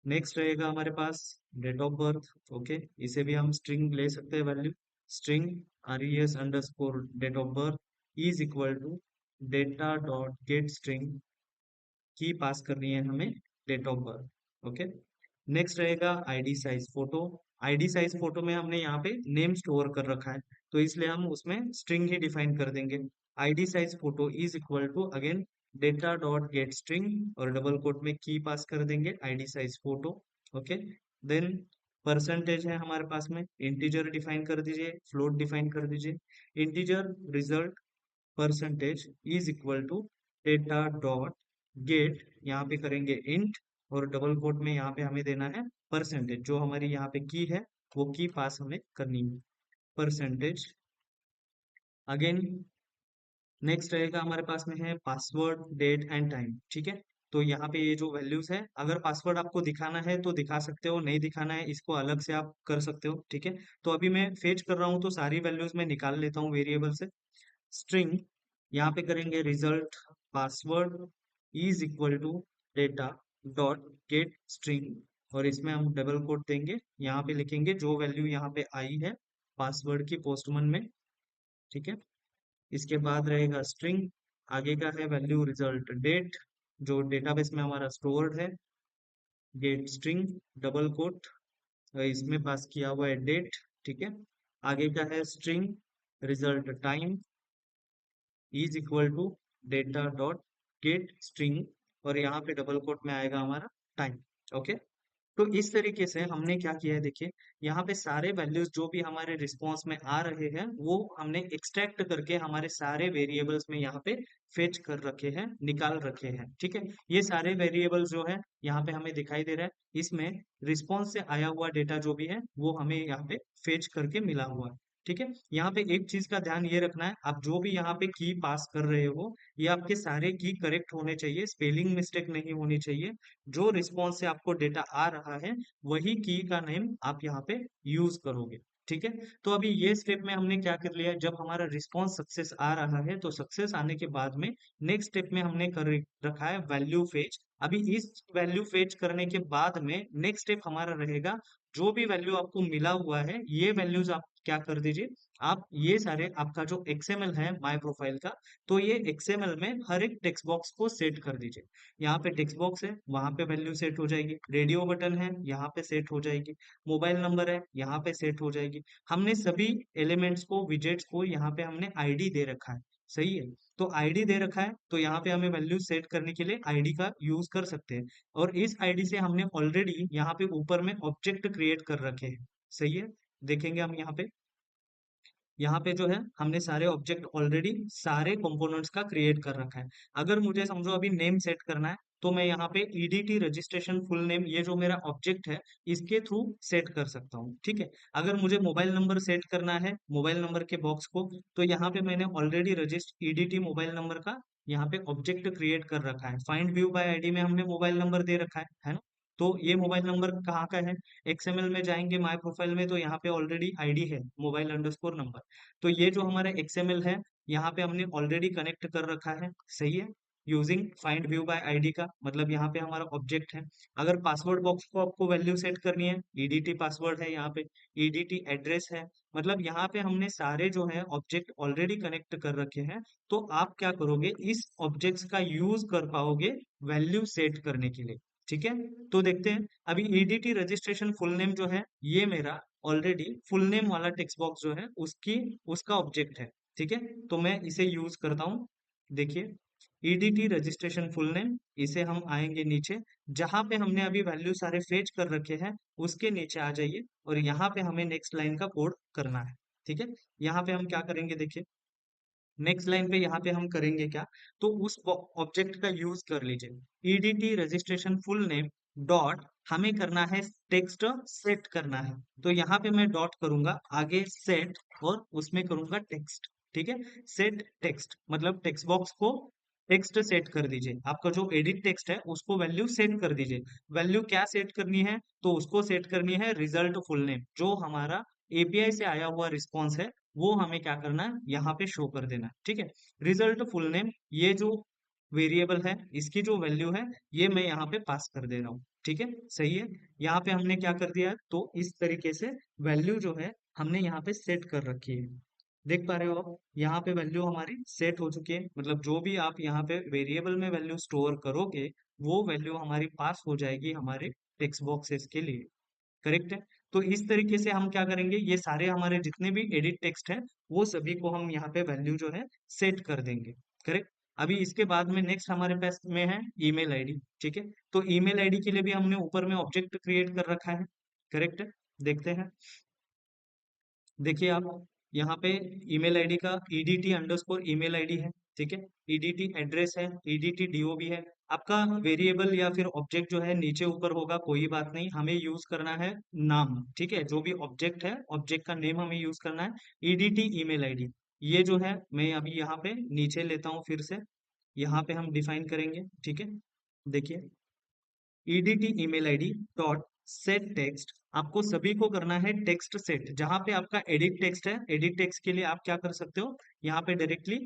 A: नेक्स्ट रहेगा हमारे पास डेट ऑफ बर्थ। ओके, इसे भी हम स्ट्रिंग ले सकते हैं value, string res underscore date of birth is equal to data dot get string, की पास करनी है हमें date of birth. Okay, next रहेगा ID size photo. ID size photo में हमने यहाँ पे नेम स्टोर कर रखा है, तो इसलिए हम उसमें स्ट्रिंग ही डिफाइन कर देंगे। ID size photo is equal to again data dot get string, और डबल कोट में की पास कर देंगे ID size photo. Okay, then percentage है हमारे पास में, इंटीजर डिफाइन कर दीजिए, फ्लोट डिफाइन कर दीजिए। Integer result percentage is equal to data dot get, यहाँ पे करेंगे इंट, और डबल कोट में यहाँ पे हमें देना है परसेंटेज, जो हमारी यहाँ पे की है वो की पास हमें करनी है, परसेंटेज। अगेन नेक्स्ट रहेगा हमारे पास में है पासवर्ड डेट एंड टाइम। ठीक है, तो यहाँ पे ये जो वैल्यूज है, अगर पासवर्ड आपको दिखाना है तो दिखा सकते हो, नहीं दिखाना है इसको अलग से आप कर सकते हो। ठीक है, तो अभी मैं फेच कर रहा हूँ तो सारी वैल्यूज मैं निकाल लेता हूँ वेरिएबल से। स्ट्रिंग यहाँ पे करेंगे result password is equal to data dot get string, और इसमें हम डबल कोट देंगे, यहाँ पे लिखेंगे जो वैल्यू यहाँ पे आई है पासवर्ड की पोस्टमैन में। ठीक है, इसके बाद रहेगा स्ट्रिंग, आगे का है वैल्यू रिजल्ट डेट, जो डेटाबेस में हमारा स्टोर्ड है, गेट स्ट्रिंग डबल कोट, इसमें पास किया हुआ है डेट। ठीक है, आगे का है string result time is equal to data dot get string, और यहाँ पे डबल कोट में आएगा हमारा टाइम। ओके, तो इस तरीके से हमने क्या किया है, देखिए यहाँ पे सारे वैल्यूज जो भी हमारे रिस्पॉन्स में आ रहे हैं वो हमने एक्सट्रैक्ट करके हमारे सारे वेरिएबल्स में यहाँ पे फेच कर रखे हैं, निकाल रखे हैं। ठीक है, ये सारे वेरिएबल्स जो है यहाँ पे हमें दिखाई दे रहा है, इसमें रिस्पॉन्स से आया हुआ डेटा जो भी है वो हमें यहाँ पे फेच करके मिला हुआ है। ठीक है, यहाँ पे एक चीज का ध्यान ये रखना है, आप जो भी यहाँ पे की पास कर रहे हो ये आपके सारे की करेक्ट होने चाहिए, स्पेलिंग मिस्टेक नहीं होनी चाहिए। जो रिस्पॉन्स से आपको डेटा आ रहा है वही की का नेम आप यहाँ पे यूज करोगे। ठीक है, तो अभी ये स्टेप में हमने क्या कर लिया, जब हमारा रिस्पॉन्स सक्सेस आ रहा है तो सक्सेस आने के बाद में नेक्स्ट स्टेप में हमने कर रखा है वैल्यू फेच। अभी इस वैल्यू फेच करने के बाद में नेक्स्ट स्टेप हमारा रहेगा, जो भी वैल्यू आपको मिला हुआ है ये वैल्यूज आप क्या कर दीजिए, आप ये सारे आपका जो एक्सएमएल है माय प्रोफाइल का, तो ये एक्सएमएल में हर एक टेक्स्ट बॉक्स को सेट कर दीजिए। यहाँ पे टेक्स्ट बॉक्स है वहां पे वैल्यू सेट हो जाएगी, रेडियो बटन है यहाँ पे सेट हो जाएगी, मोबाइल नंबर है यहाँ पे सेट हो जाएगी। हमने सभी एलिमेंट्स को विजेट्स को यहाँ पे हमने आईडी दे रखा है। सही है, तो आईडी दे रखा है तो यहाँ पे हमें वैल्यू सेट करने के लिए आईडी का यूज कर सकते हैं, और इस आईडी से हमने ऑलरेडी यहाँ पे ऊपर में ऑब्जेक्ट क्रिएट कर रखे हैं। सही है, देखेंगे हम यहाँ पे जो है हमने सारे ऑब्जेक्ट ऑलरेडी सारे कंपोनेंट्स का क्रिएट कर रखा है। अगर मुझे समझो अभी नेम सेट करना है तो मैं यहाँ पे ईडीटी रजिस्ट्रेशन फुल नेम, ये जो मेरा ऑब्जेक्ट है इसके थ्रू सेट कर सकता हूँ। ठीक है, अगर मुझे मोबाइल नंबर सेट करना है, मोबाइल नंबर के बॉक्स को, तो यहाँ पे मैंने already register EDT mobile number का यहाँ पे ऑब्जेक्ट क्रिएट कर रखा है। फाइंड व्यू बाय आईडी में हमने मोबाइल नंबर दे रखा है ना। तो ये मोबाइल नंबर कहाँ का है, एक्सएमएल में जाएंगे माय प्रोफाइल में तो यहाँ पे ऑलरेडी आईडी है मोबाइल अंडरस्कोर नंबर, तो ये जो हमारा एक्सएमएल है यहाँ पे हमने ऑलरेडी कनेक्ट कर रखा है। सही है, using find view by ID का मतलब यहाँ पे हमारा ऑब्जेक्ट है। अगर पासवर्ड बॉक्स को आपको वैल्यू सेट करनी है, ईडीटी पासवर्ड है यहाँ पे, ईडीटी एड्रेस है, मतलब यहाँ पे हमने सारे जो है ऑब्जेक्ट ऑलरेडी कनेक्ट कर रखे हैं। तो आप क्या करोगे, इस ऑब्जेक्ट्स का यूज कर पाओगे वैल्यू सेट करने के लिए। ठीक है, तो देखते हैं अभी ईडीटी रजिस्ट्रेशन फुल नेम जो है ये मेरा ऑलरेडी फुल नेम वाला टेक्स्ट बॉक्स जो है उसकी उसका ऑब्जेक्ट है। ठीक है, तो मैं इसे यूज करता हूँ। देखिए ईडीटी रजिस्ट्रेशन फुल नेम, इसे हम आएंगे नीचे जहां पे हमने अभी वैल्यू सारे फेच कर रखे हैं उसके नीचे आ जाइए, और यहाँ पे हमें नेक्स्ट लाइन का कोड करना है। ठीक है, यहाँ पे हम क्या करेंगे, देखिए नेक्स्ट लाइन पे यहाँ पे हम करेंगे क्या, तो उस ऑब्जेक्ट का यूज कर लीजिए, EDT registration full name dot हमें करना है टेक्स्ट सेट करना है। तो यहाँ पे मैं डॉट करूंगा आगे सेट और उसमें करूंगा टेक्स्ट। ठीक है, सेट टेक्स्ट मतलब टेक्स्ट बॉक्स को टेक्स्ट सेट कर दीजिए। आपका जो एडिट टेक्स्ट है उसको वैल्यू सेट कर दीजिए। वैल्यू क्या सेट करनी है, तो उसको सेट करनी है रिजल्ट फुल नेम, जो हमारा एपीआई से आया हुआ रिस्पॉन्स है वो हमें क्या करना है यहाँ पे शो कर देना है। ठीक है, रिजल्ट फुल नेम ये जो वेरिएबल है इसकी जो वैल्यू है ये मैं यहाँ पे पास कर दे रहा हूँ। ठीक है, सही है। यहाँ पे हमने क्या कर दिया है, तो इस तरीके से वैल्यू जो है हमने यहाँ पे सेट कर रखी है। देख पा रहे हो आप, यहाँ पे वैल्यू हमारी सेट हो चुकी है, मतलब जो भी आप यहाँ पे वेरिएबल में वैल्यू स्टोर करोगे वो वैल्यू हमारी पास हो जाएगी हमारे टेक्स्ट बॉक्सेस के लिए। करेक्ट है। तो इस तरीके से हम क्या करेंगे, ये सारे हमारे जितने भी एडिट टेक्स्ट है वो सभी को हम यहाँ पे वैल्यू जो है सेट कर देंगे। करेक्ट। अभी इसके बाद में नेक्स्ट हमारे पास में है ईमेल आईडी। ठीक है, तो ईमेल आईडी के लिए भी हमने ऊपर में ऑब्जेक्ट क्रिएट कर रखा है। करेक्ट है, देखते हैं। देखिए आप यहाँ पे ईमेल आईडी का ईडीटी अंडरस्कोर ईमेल आईडी है। ठीक है, ईडीटी एड्रेस है, ईडीटी डीओबी है। आपका वेरिएबल या फिर ऑब्जेक्ट जो है नीचे ऊपर होगा कोई बात नहीं, हमें यूज करना है नाम। ठीक है, जो भी ऑब्जेक्ट है ऑब्जेक्ट का नेम हमें यूज करना है। ईडीटी ईमेल आईडी ये जो है मैं अभी यहाँ पे नीचे लेता हूँ फिर से, यहाँ पे हम डिफाइन करेंगे। ठीक है, देखिए EDT email ID dot set text, आपको सभी को करना है टेक्स्ट सेट। जहां पे आपका एडिट टेक्स्ट है, एडिट टेक्स्ट के लिए आप क्या कर सकते हो, यहाँ पे डायरेक्टली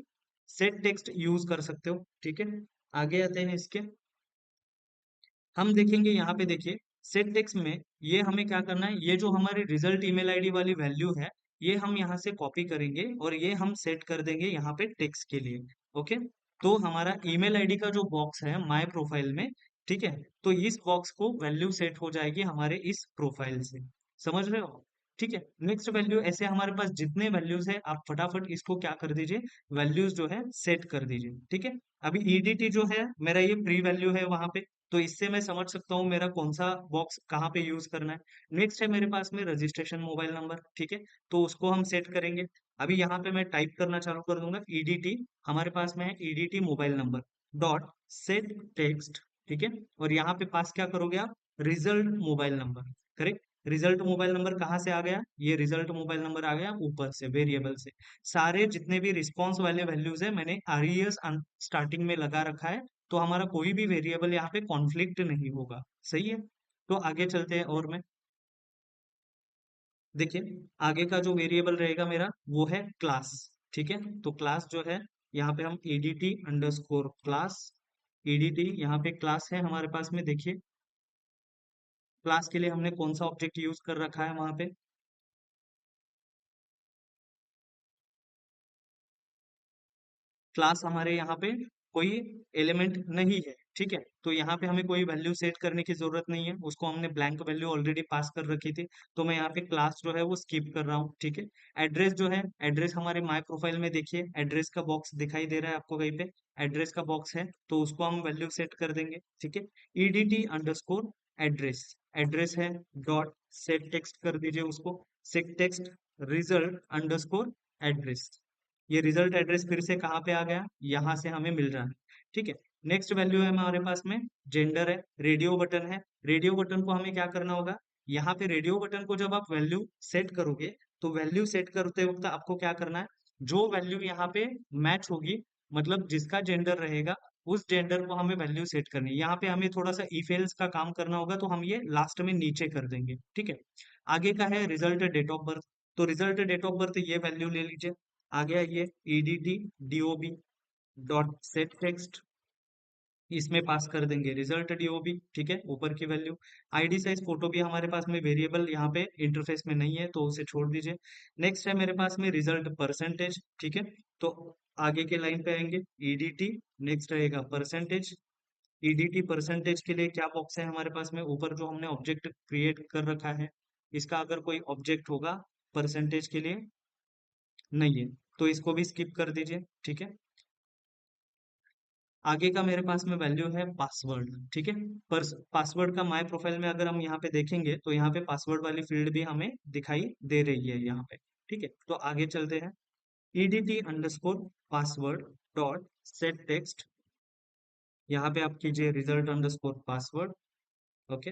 A: सेट टेक्स्ट यूज कर सकते हो। ठीक है, आगे आते हैं इसके। हम देखेंगे यहाँ पे, देखिए सेट टेक्स्ट में ये हमें क्या करना है, ये जो हमारी रिजल्ट ईमेल आईडी वाली वैल्यू है ये हम यहाँ से कॉपी करेंगे और ये हम सेट कर देंगे यहाँ पे टेक्स्ट के लिए। ओके, तो हमारा ईमेल आईडी का जो बॉक्स है माय प्रोफाइल में, ठीक है, तो इस बॉक्स को वैल्यू सेट हो जाएगी हमारे इस प्रोफाइल से। समझ रहे हो। ठीक है, नेक्स्ट वैल्यू, ऐसे हमारे पास जितने वैल्यूज है आप फटाफट इसको क्या कर दीजिए, वैल्यूज जो है सेट कर दीजिए। ठीक है, अभी ईडीटी जो है मेरा ये प्री वैल्यू है वहां पे, तो इससे मैं समझ सकता हूँ मेरा कौन सा बॉक्स कहाँ पे यूज करना है। नेक्स्ट है मेरे पास में रजिस्ट्रेशन मोबाइल नंबर। ठीक है, तो उसको हम सेट करेंगे। अभी यहाँ पे मैं टाइप करना चालू कर दूंगा ईडीटी, हमारे पास में है EDT mobile number dot set text. ठीक है, और यहाँ पे पास क्या करोगे आप, result mobile number. Correct, result mobile number कहाँ से आ गया, ये रिजल्ट मोबाइल नंबर आ गया ऊपर से वेरिएबल से। सारे जितने भी रिस्पॉन्स वाले वैल्यूज है मैंने आरईएस स्टार्टिंग में लगा रखा है, तो हमारा कोई भी वेरिएबल यहाँ पे कॉन्फ्लिक्ट नहीं होगा। सही है, तो आगे चलते हैं। और मैं देखिए आगे का जो वेरिएबल रहेगा मेरा वो है क्लास। ठीक है, तो क्लास जो है यहाँ पे हम एडीटी अंडरस्कोर क्लास, एडीटी यहाँ पे क्लास है हमारे पास में। देखिए क्लास के लिए हमने कौन सा ऑब्जेक्ट यूज कर रखा है वहां पे, क्लास हमारे यहाँ पे कोई एलिमेंट नहीं है। ठीक है, तो यहाँ पे हमें कोई वैल्यू सेट करने की जरूरत नहीं है, उसको हमने ब्लैंक वैल्यू ऑलरेडी पास कर रखी थी। तो मैं यहाँ पे क्लास जो है वो स्किप कर रहा हूँ। ठीक है, एड्रेस जो है, एड्रेस हमारे माय प्रोफाइल में देखिए एड्रेस का बॉक्स दिखाई दे रहा है आपको कहीं पे, एड्रेस का बॉक्स है तो उसको हम वैल्यू सेट कर देंगे। ठीक है, ईडीटी अंडरस्कोर एड्रेस, एड्रेस है डॉट सेट टेक्स्ट कर दीजिए उसको, set text result underscore address. ये रिजल्ट एड्रेस फिर से कहाँ पे आ गया, यहाँ से हमें मिल रहा है। ठीक है, नेक्स्ट वैल्यू है हमारे पास में जेंडर है, रेडियो बटन है। रेडियो बटन को हमें क्या करना होगा, यहाँ पे रेडियो बटन को जब आप वैल्यू सेट करोगे तो वैल्यू सेट करते वक्त आपको क्या करना है, जो वैल्यू यहाँ पे मैच होगी, मतलब जिसका जेंडर रहेगा उस जेंडर को हमें वैल्यू सेट करनी है। यहाँ पे हमें थोड़ा सा इफ एल्स का काम करना होगा, तो हम ये लास्ट में नीचे कर देंगे। ठीक है, आगे का है रिजल्ट डेट ऑफ बर्थ। तो रिजल्ट डेट ऑफ बर्थ ये वैल्यू ले लीजिए। आ गया ये EDT DOB dot set text, इसमें पास कर देंगे रिजल्ट डीओबी। ठीक है, ऊपर की वैल्यू। आईडी साइज फोटो भी हमारे पास में वेरिएबल यहाँ पे इंटरफेस में नहीं है तो उसे छोड़ दीजिए। नेक्स्ट है मेरे पास में रिजल्ट परसेंटेज। ठीक है, तो आगे के लाइन पे आएंगे ईडीटी, नेक्स्ट रहेगा परसेंटेज। ईडीटी परसेंटेज के लिए क्या बॉक्स है हमारे पास में, ऊपर जो हमने ऑब्जेक्ट क्रिएट कर रखा है इसका अगर कोई ऑब्जेक्ट होगा परसेंटेज के लिए, नहीं है, तो इसको भी स्किप कर दीजिए। ठीक है, आगे का मेरे पास में वैल्यू है पासवर्ड। ठीक है, पर पासवर्ड का माय प्रोफाइल में अगर हम यहाँ पे देखेंगे तो यहाँ पे पासवर्ड वाली फील्ड भी हमें दिखाई दे रही है यहाँ पे। ठीक है, तो आगे चलते हैं। EDT underscore password dot set text, यहाँ पे आप कीजिए result underscore password. Okay.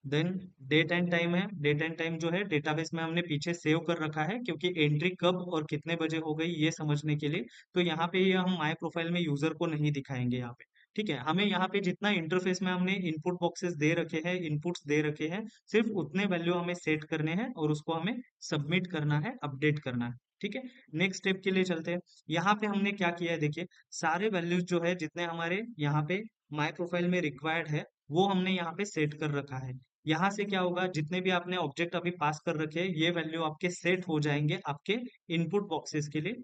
A: Then date and time है, डेट एंड टाइम जो है डेटाबेस में हमने पीछे सेव कर रखा है, क्योंकि एंट्री कब और कितने बजे हो गई ये समझने के लिए। तो यहाँ पे ये हम माय प्रोफाइल में यूजर को नहीं दिखाएंगे यहाँ पे। ठीक है, हमें यहाँ पे जितना इंटरफेस में हमने इनपुट बॉक्सेस दे रखे हैं, इनपुट्स दे रखे हैं, सिर्फ उतने वैल्यू हमें सेट करने हैं और उसको हमें सबमिट करना है, अपडेट करना है। ठीक है, नेक्स्ट स्टेप के लिए चलते हैं। यहाँ पे हमने क्या किया है देखिए, सारे वैल्यूज जो है जितने हमारे यहाँ पे माय प्रोफाइल में रिक्वायर्ड है वो हमने यहाँ पे सेट कर रखा है। यहाँ से क्या होगा, जितने भी आपने ऑब्जेक्ट अभी पास कर रखे हैं ये वैल्यू आपके सेट हो जाएंगे आपके इनपुट बॉक्सेस के लिए।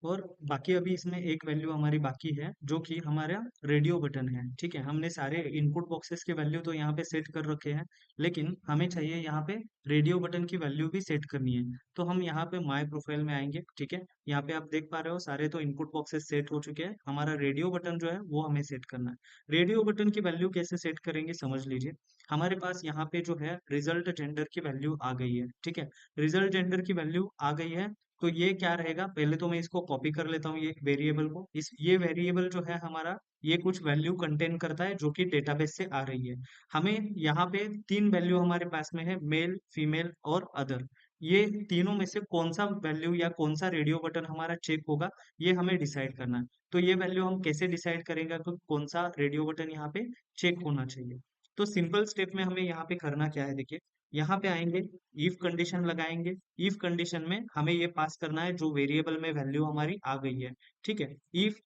A: और बाकी अभी इसमें एक वैल्यू हमारी बाकी है जो कि हमारा रेडियो बटन है। ठीक है, हमने सारे इनपुट बॉक्सेस के वैल्यू तो यहाँ पे सेट कर रखे हैं, लेकिन हमें चाहिए यहाँ पे रेडियो बटन की वैल्यू भी सेट करनी है। तो हम यहाँ पे माय प्रोफाइल में आएंगे। ठीक है, यहाँ पे आप देख पा रहे हो सारे तो इनपुट बॉक्सेस सेट हो चुके हैं, हमारा रेडियो बटन जो है वो हमें सेट करना है। रेडियो बटन की वैल्यू कैसे सेट करेंगे समझ लीजिए। हमारे पास यहाँ पे जो है रिजल्ट जेंडर की वैल्यू आ गई है। ठीक है, रिजल्ट जेंडर की वैल्यू आ गई है, तो ये क्या रहेगा, पहले तो मैं इसको कॉपी कर लेता हूँ ये वेरिएबल को। इस ये वेरिएबल जो है हमारा, ये कुछ वैल्यू कंटेन करता है जो कि डेटाबेस से आ रही है। हमें यहाँ पे तीन वैल्यू हमारे पास में है, मेल, फीमेल और अदर। ये तीनों में से कौन सा वैल्यू या कौन सा रेडियो बटन हमारा चेक होगा, ये हमें डिसाइड करना है। तो ये वैल्यू हम कैसे डिसाइड करेंगे कि कौन सा रेडियो बटन यहाँ पे चेक होना चाहिए। तो सिंपल स्टेप में हमें यहाँ पे करना क्या है देखिए, यहाँ पे आएंगे, इफ कंडीशन लगाएंगे। इफ कंडीशन में हमें ये पास करना है जो वेरिएबल में वैल्यू हमारी आ गई है। ठीक है, if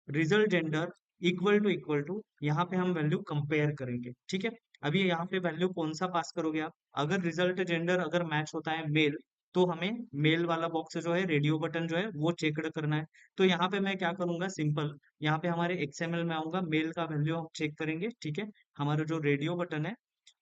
A: result gender equal to यहाँ पे हम वैल्यू कंपेयर करेंगे। ठीक है, अभी यहाँ पे वैल्यू कौन सा पास करोगे आप, अगर रिजल्ट जेंडर अगर मैच होता है मेल, तो हमें मेल वाला बॉक्स जो है रेडियो बटन जो है वो चेकड करना है। तो यहाँ पे मैं क्या करूंगा, सिंपल यहाँ पे हमारे एक्सएमएल में आऊंगा, मेल का वैल्यू हम चेक करेंगे। ठीक है, हमारा जो रेडियो बटन है,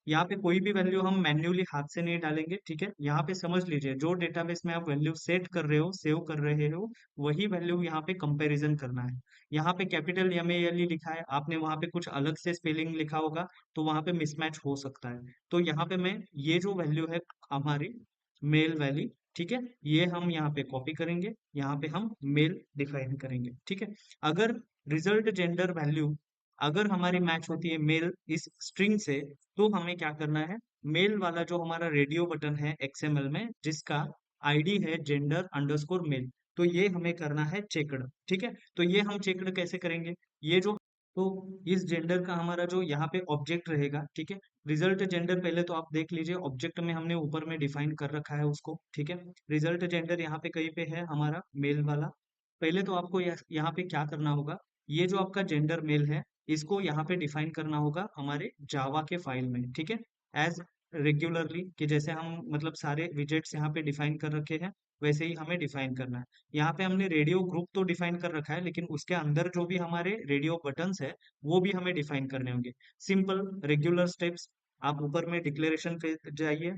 A: यहाँ पे कोई भी वैल्यू हम मैन्युअली हाथ से नहीं डालेंगे। ठीक है, यहाँ पे समझ लीजिए जो डेटाबेस में आप वैल्यू सेट कर रहे हो, सेव कर रहे हो, वही वैल्यू यहाँ पे कंपैरिजन करना है। यहाँ पे कैपिटल MALE लिखा है, आपने वहाँ पे कुछ अलग से स्पेलिंग लिखा होगा, तो वहाँ पे मिसमैच हो सकता है। तो यहाँ पे मैं ये जो वैल्यू है हमारी मेल वैल्यू, ठीक है, ये हम यहाँ पे कॉपी करेंगे, यहाँ पे हम मेल डिफाइन करेंगे। ठीक है, अगर रिजल्ट जेंडर वैल्यू अगर हमारी मैच होती है मेल इस स्ट्रिंग से, तो हमें क्या करना है, मेल वाला जो हमारा रेडियो बटन है XML में जिसका आईडी है जेंडर अंडरस्कोर मेल, तो ये हमें करना है चेकड। ठीक है, तो ये हम चेकड कैसे करेंगे, ये जो, तो इस जेंडर का हमारा जो यहाँ पे ऑब्जेक्ट रहेगा। ठीक है, रिजल्ट जेंडर पहले तो आप देख लीजिए, ऑब्जेक्ट में हमने ऊपर में डिफाइन कर रखा है उसको। ठीक है, रिजल्ट जेंडर यहाँ पे कहीं पे है हमारा मेल वाला। पहले तो आपको यहाँ पे क्या करना होगा, ये जो आपका जेंडर मेल है इसको यहाँ पे डिफाइन करना होगा हमारे जावा के फाइल में। ठीक है, एज रेगुलरली, कि जैसे हम मतलब सारे विजेट्स यहाँ पे डिफाइन कर रखे हैं, वैसे ही हमें डिफाइन करना है। यहाँ पे हमने रेडियो ग्रुप तो डिफाइन कर रखा है, लेकिन उसके अंदर जो भी हमारे रेडियो बटन्स है वो भी हमें डिफाइन करने होंगे। सिंपल रेगुलर स्टेप्स, आप ऊपर में डिक्लेरेशन पे जाइए।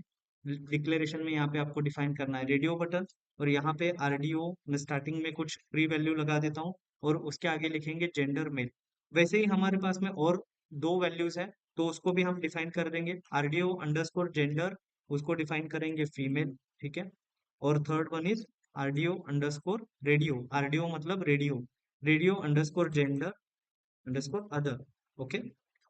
A: डिक्लेरेशन में यहाँ पे आपको डिफाइन करना है रेडियो बटन, और यहाँ पे RDO मैं स्टार्टिंग में कुछ प्री वैल्यू लगा देता हूँ, और उसके आगे लिखेंगे जेंडर मेल। वैसे ही हमारे पास में और दो वैल्यूज है, तो उसको भी हम डिफाइन कर देंगे, RDO अंडरस्कोर जेंडर, उसको डिफाइन करेंगे फीमेल। ठीक है, और third one is RDO underscore radio, RDO मतलब radio, radio underscore gender underscore other. Okay,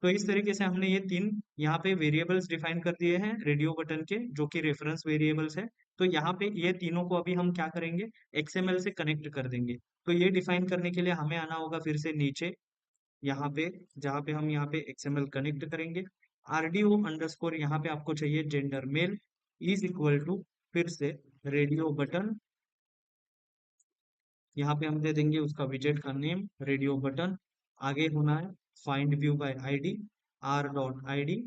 A: तो इस तरीके से हमने ये तीन यहाँ पे वेरिएबल्स डिफाइन कर दिए हैं रेडियो बटन के, जो कि रेफरेंस वेरिएबल्स है। तो यहाँ पे ये तीनों को अभी हम क्या करेंगे, XML से कनेक्ट कर देंगे। तो ये डिफाइन करने के लिए हमें आना होगा फिर से नीचे, यहाँ पे जहाँ पे हम यहाँ पे XML कनेक्ट करेंगे, RDO अंडरस्कोर यहाँ पे आपको चाहिए gender male is equal to, फिर से रेडियो बटन, यहाँ पे हम दे देंगे उसका विजेट का नेम रेडियो बटन, आगे होना है find view by ID, r.id,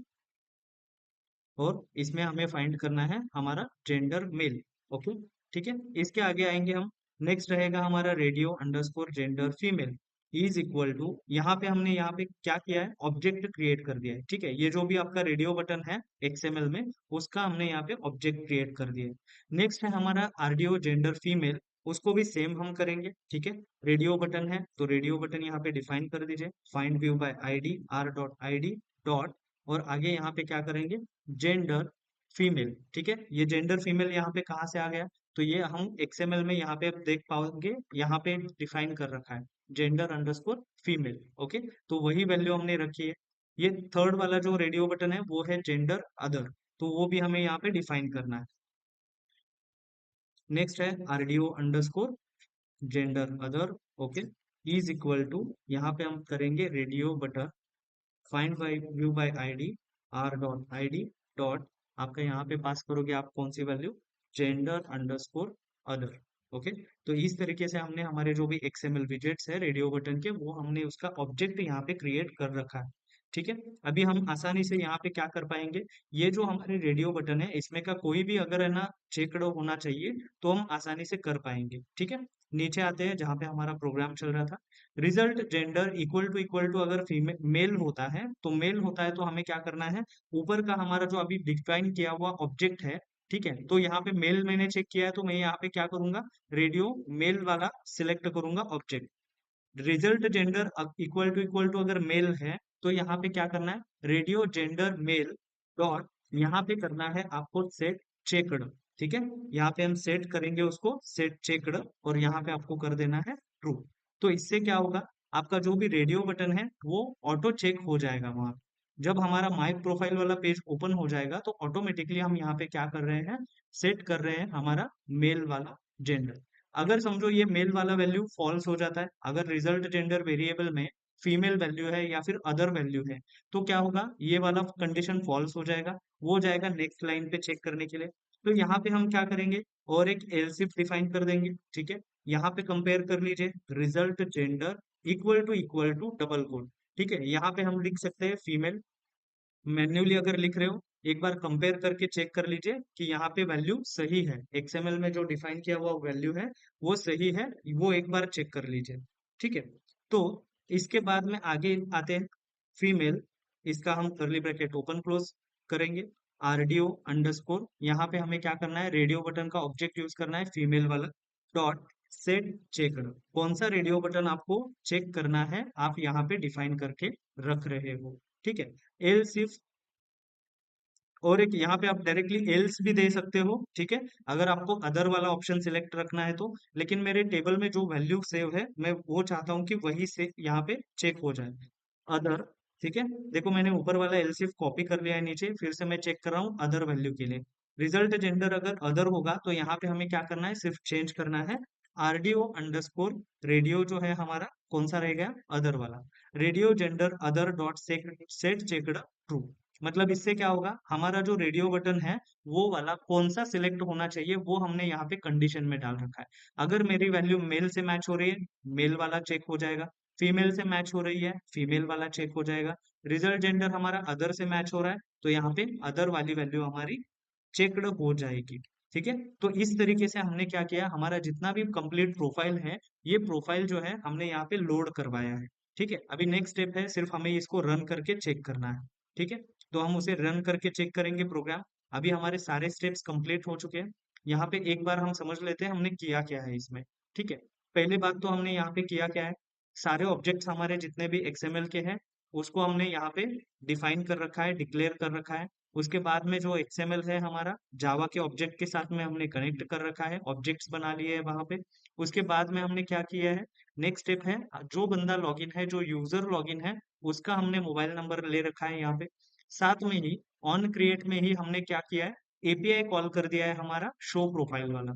A: और इसमें हमें फाइंड करना है हमारा जेंडर मेल। ओके, ठीक है, इसके आगे आएंगे हम, नेक्स्ट रहेगा हमारा radio underscore gender female is equal to, यहाँ पे हमने यहाँ पे क्या किया है, ऑब्जेक्ट क्रिएट कर दिया है। ठीक है, ये जो भी आपका रेडियो बटन है XML में, उसका हमने यहाँ पे ऑब्जेक्ट क्रिएट कर दिया है। नेक्स्ट है हमारा RDO जेंडर फीमेल, उसको भी सेम हम करेंगे। ठीक है, रेडियो बटन है तो रेडियो बटन यहाँ पे डिफाइन कर दीजिए, find view by ID, r.id dot, और आगे यहाँ पे क्या करेंगे, जेंडर फीमेल। ठीक है, ये जेंडर फीमेल यहाँ पे कहाँ से आ गया, तो ये हम XML में यहाँ पे आप देख पाओगे, यहाँ पे डिफाइन कर रखा है जेंडर अंडरस्कोर फीमेल। ओके, तो वही वैल्यू हमने रखी है। ये थर्ड वाला जो रेडियो बटन है वो है जेंडर अदर, तो वो भी हमें यहाँ पे डिफाइन करना है। नेक्स्ट है RDO underscore gender other, okay, is equal to, यहाँ पे हम करेंगे radio button find by view by ID R dot ID dot, आपका यहाँ पे पास करोगे आप कौन सी value, gender underscore other, okay. तो इस तरीके से हमने हमारे जो भी एक्सएमएल विजेट्स है रेडियो बटन के, वो हमने उसका ऑब्जेक्ट यहाँ पे क्रिएट कर रखा है, ठीक है। अभी हम आसानी से यहाँ पे क्या कर पाएंगे, ये जो हमारे रेडियो बटन है इसमें का कोई भी अगर है ना चेकड होना चाहिए तो हम आसानी से कर पाएंगे, ठीक है। नीचे आते हैं जहाँ पे हमारा प्रोग्राम चल रहा था। रिजल्ट जेंडर इक्वल टू अगर फीमेल मेल होता है तो मेल होता है तो हमें क्या करना है, ऊपर का हमारा जो अभी डिफाइन किया हुआ ऑब्जेक्ट है, ठीक है, तो यहाँ पे मेल मैंने चेक किया है तो मैं यहाँ पे क्या करूंगा, रेडियो मेल वाला सिलेक्ट करूंगा object. Result gender equal to अगर मेल है तो यहाँ पे क्या करना है, रेडियो जेंडर मेल डॉट, यहाँ पे करना है आपको सेट चेकड, ठीक है। यहाँ पे हम सेट करेंगे उसको सेट चेकड और यहाँ पे आपको कर देना है ट्रू। तो इससे क्या होगा, आपका जो भी रेडियो बटन है वो ऑटो चेक हो जाएगा वहां। जब हमारा माई प्रोफाइल वाला पेज ओपन हो जाएगा तो ऑटोमेटिकली हम यहाँ पे क्या कर रहे हैं, सेट कर रहे हैं हमारा मेल वाला जेंडर। अगर समझो ये मेल वाला वैल्यू फॉल्स हो जाता है, अगर रिजल्ट जेंडर वेरिएबल में फीमेल वैल्यू है या फिर अदर वैल्यू है, तो क्या होगा, ये वाला कंडीशन फॉल्स हो जाएगा, वो जाएगा नेक्स्ट लाइन पे चेक करने के लिए। तो यहाँ पे हम क्या करेंगे, और एक एल्स इफ डिफाइन कर देंगे, ठीक है। यहाँ पे कंपेयर कर लीजिए, result gender equal to double code, ठीक है। यहाँ पे हम लिख सकते हैं फीमेल, मैन्युअली अगर लिख रहे हो एक बार कंपेयर करके चेक कर लीजिए कि यहाँ पे वैल्यू सही है, एक्सएमएल में जो डिफाइन किया हुआ वैल्यू है वो सही है, वो एक बार चेक कर लीजिए, ठीक है। तो इसके बाद में आगे आते हैं, फीमेल, इसका हम कर्ली ब्रैकेट ओपन क्लोज करेंगे, आरडीओ अंडरस्कोर, यहाँ पे हमें क्या करना है, रेडियो बटन का ऑब्जेक्ट यूज करना है फीमेल वाला, डॉट सेट चेकड, कौन सा रेडियो बटन आपको चेक करना है आप यहाँ पे डिफाइन करके रख रहे हो, ठीक है। एल्स इफ, और एक यहाँ पे आप डायरेक्टली एल्स भी दे सकते हो, ठीक है, अगर आपको अदर वाला ऑप्शन सिलेक्ट रखना है तो। लेकिन मेरे टेबल में जो वैल्यू सेव है मैं वो चाहता हूँ कि वही से यहाँ पे चेक हो जाए, अदर, ठीक है। देखो मैंने ऊपर वाला एलसीफ कॉपी कर लिया है नीचे, फिर से मैं चेक कर रहा हूँ अदर वैल्यू के लिए। रिजल्ट जेंडर अगर अदर होगा तो यहाँ पे हमें क्या करना है, सिर्फ चेंज करना है आरडीओ अंडरस्कोर रेडियो जो है हमारा कौन सा रह गया, अदर वाला, radio gender other dot set checked true. मतलब इससे क्या होगा, हमारा जो रेडियो बटन है वो वाला कौन सा सिलेक्ट होना चाहिए वो हमने यहाँ पे कंडीशन में डाल रखा है। अगर मेरी वैल्यू मेल से मैच हो रही है, मेल वाला चेक हो जाएगा, फीमेल से मैच हो रही है, फीमेल वाला चेक हो जाएगा, रिजल्ट जेंडर हमारा अदर से मैच हो रहा है तो यहाँ पे अदर वाली वैल्यू हमारी चेक्ड हो जाएगी, ठीक है। तो इस तरीके से हमने क्या किया, हमारा जितना भी कंप्लीट प्रोफाइल है, ये प्रोफाइल जो है हमने यहाँ पे लोड करवाया है, ठीक है। अभी नेक्स्ट स्टेप है सिर्फ हमें इसको रन करके चेक करना है, ठीक है। तो हम उसे रन करके चेक करेंगे प्रोग्राम। अभी हमारे सारे स्टेप्स कंप्लीट हो चुके हैं। यहाँ पे एक बार हम समझ लेते हैं हमने किया क्या है इसमें, ठीक है। पहली बात तो हमने यहाँ पे किया क्या है, सारे ऑब्जेक्ट्स हमारे जितने भी एक्सएमएल के हैं उसको हमने यहाँ पे डिफाइन कर रखा है, डिक्लेयर कर रखा है। उसके बाद में जो एक्सएमएल है हमारा जावा के ऑब्जेक्ट के साथ में हमने कनेक्ट कर रखा है, ऑब्जेक्ट्स बना लिए हैं वहां पे। उसके बाद में हमने क्या किया है, नेक्स्ट स्टेप है, जो बंदा लॉगिन है, जो यूजर लॉगिन है, उसका हमने मोबाइल नंबर ले रखा है यहाँ पे। साथ में ही ऑन क्रिएट में ही हमने क्या किया है, एपीआई कॉल कर दिया है हमारा शो प्रोफाइल वाला।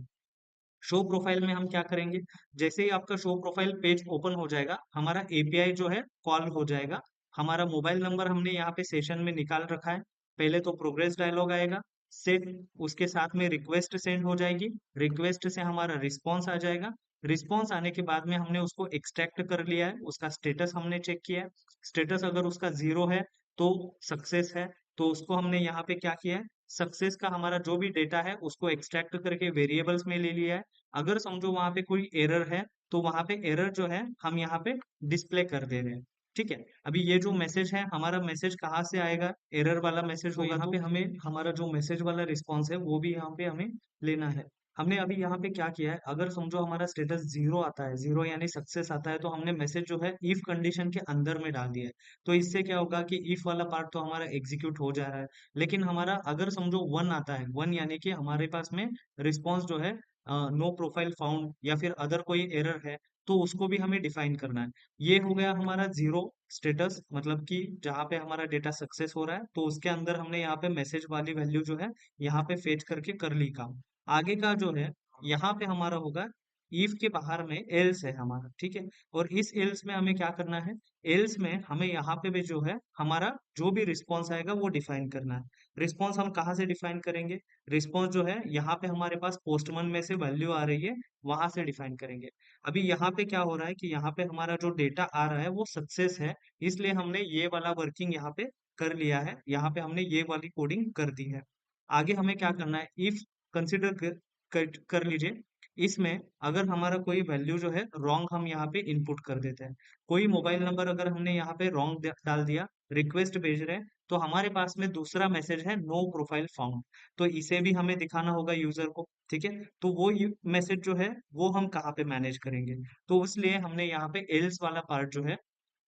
A: शो प्रोफाइल में हम क्या करेंगे, जैसे ही आपका शो प्रोफाइल पेज ओपन हो जाएगा हमारा एपीआई जो है कॉल हो जाएगा। हमारा मोबाइल नंबर हमने यहाँ पे सेशन में निकाल रखा है। पहले तो प्रोग्रेस डायलॉग आएगा, सेट, उसके साथ में रिक्वेस्ट सेंड हो जाएगी, रिक्वेस्ट से हमारा रिस्पॉन्स आ जाएगा। रिस्पॉन्स आने के बाद में हमने उसको एक्सट्रैक्ट कर लिया है, उसका स्टेटस हमने चेक किया है। स्टेटस अगर उसका 0 है तो सक्सेस है, तो उसको हमने यहाँ पे क्या किया है, सक्सेस का हमारा जो भी डेटा है उसको एक्सट्रैक्ट करके वेरिएबल्स में ले लिया है। अगर समझो वहां पे कोई एरर है तो वहां पे एरर जो है हम यहाँ पे डिस्प्ले कर दे रहे हैं, ठीक है। अभी ये जो मैसेज है हमारा मैसेज कहाँ से आएगा, एरर वाला मैसेज होगा, यहाँ पे हमें हमारा जो मैसेज वाला रिस्पॉन्स है वो भी यहाँ पे हमें लेना है। हमने अभी यहाँ पे क्या किया है, अगर समझो हमारा स्टेटस 0 आता है, 0 यानी सक्सेस आता है, तो हमने मैसेज जो है इफ कंडीशन के अंदर में डाल दिया है। तो इससे क्या होगा कि इफ वाला पार्ट तो हमारा एग्जीक्यूट हो जा रहा है, लेकिन हमारा अगर समझो 1 आता है, 1 यानी कि हमारे पास में रिस्पॉन्स जो है नो प्रोफाइल फाउंड या फिर अदर कोई एरर है, तो उसको भी हमें डिफाइन करना है। ये हो गया हमारा जीरो स्टेटस, मतलब कि जहाँ पे हमारा डेटा सक्सेस हो रहा है तो उसके अंदर हमने यहाँ पे मैसेज वाली वैल्यू जो है यहाँ पे फेच करके कर ली काम। आगे का जो है यहाँ पे हमारा होगा इफ के बाहर में एल्स है हमारा, ठीक है। और इस एल्स में हमें क्या करना है, एल्स में हमें यहाँ पे भी जो है हमारा जो भी रिस्पॉन्स आएगा वो डिफाइन करना है। रिस्पॉन्स हम कहाँ से डिफाइन करेंगे, रिस्पॉन्स जो है यहाँ पे हमारे पास पोस्टमैन में से वैल्यू आ रही है, वहां से डिफाइन करेंगे। अभी यहाँ पे क्या हो रहा है कि यहाँ पे हमारा जो डेटा आ रहा है वो सक्सेस है, इसलिए हमने ये वाला वर्किंग यहाँ पे कर लिया है, यहाँ पे हमने ये वाली कोडिंग कर दी है। आगे हमें क्या करना है, इफ कंसिडर कर लीजिए। इसमें अगर हमारा कोई वैल्यू जो है रॉन्ग हम यहाँ पे इनपुट कर देते हैं, कोई मोबाइल नंबर अगर हमने यहाँ पे रॉन्ग डाल दिया, रिक्वेस्ट भेज रहे हैं, तो हमारे पास में दूसरा मैसेज है नो प्रोफाइल फाउंड, तो इसे भी हमें दिखाना होगा यूजर को, ठीक है। तो वो मैसेज जो है वो हम कहाँ पे मैनेज करेंगे, तो इसलिए हमने यहाँ पे एल्स वाला पार्ट जो है,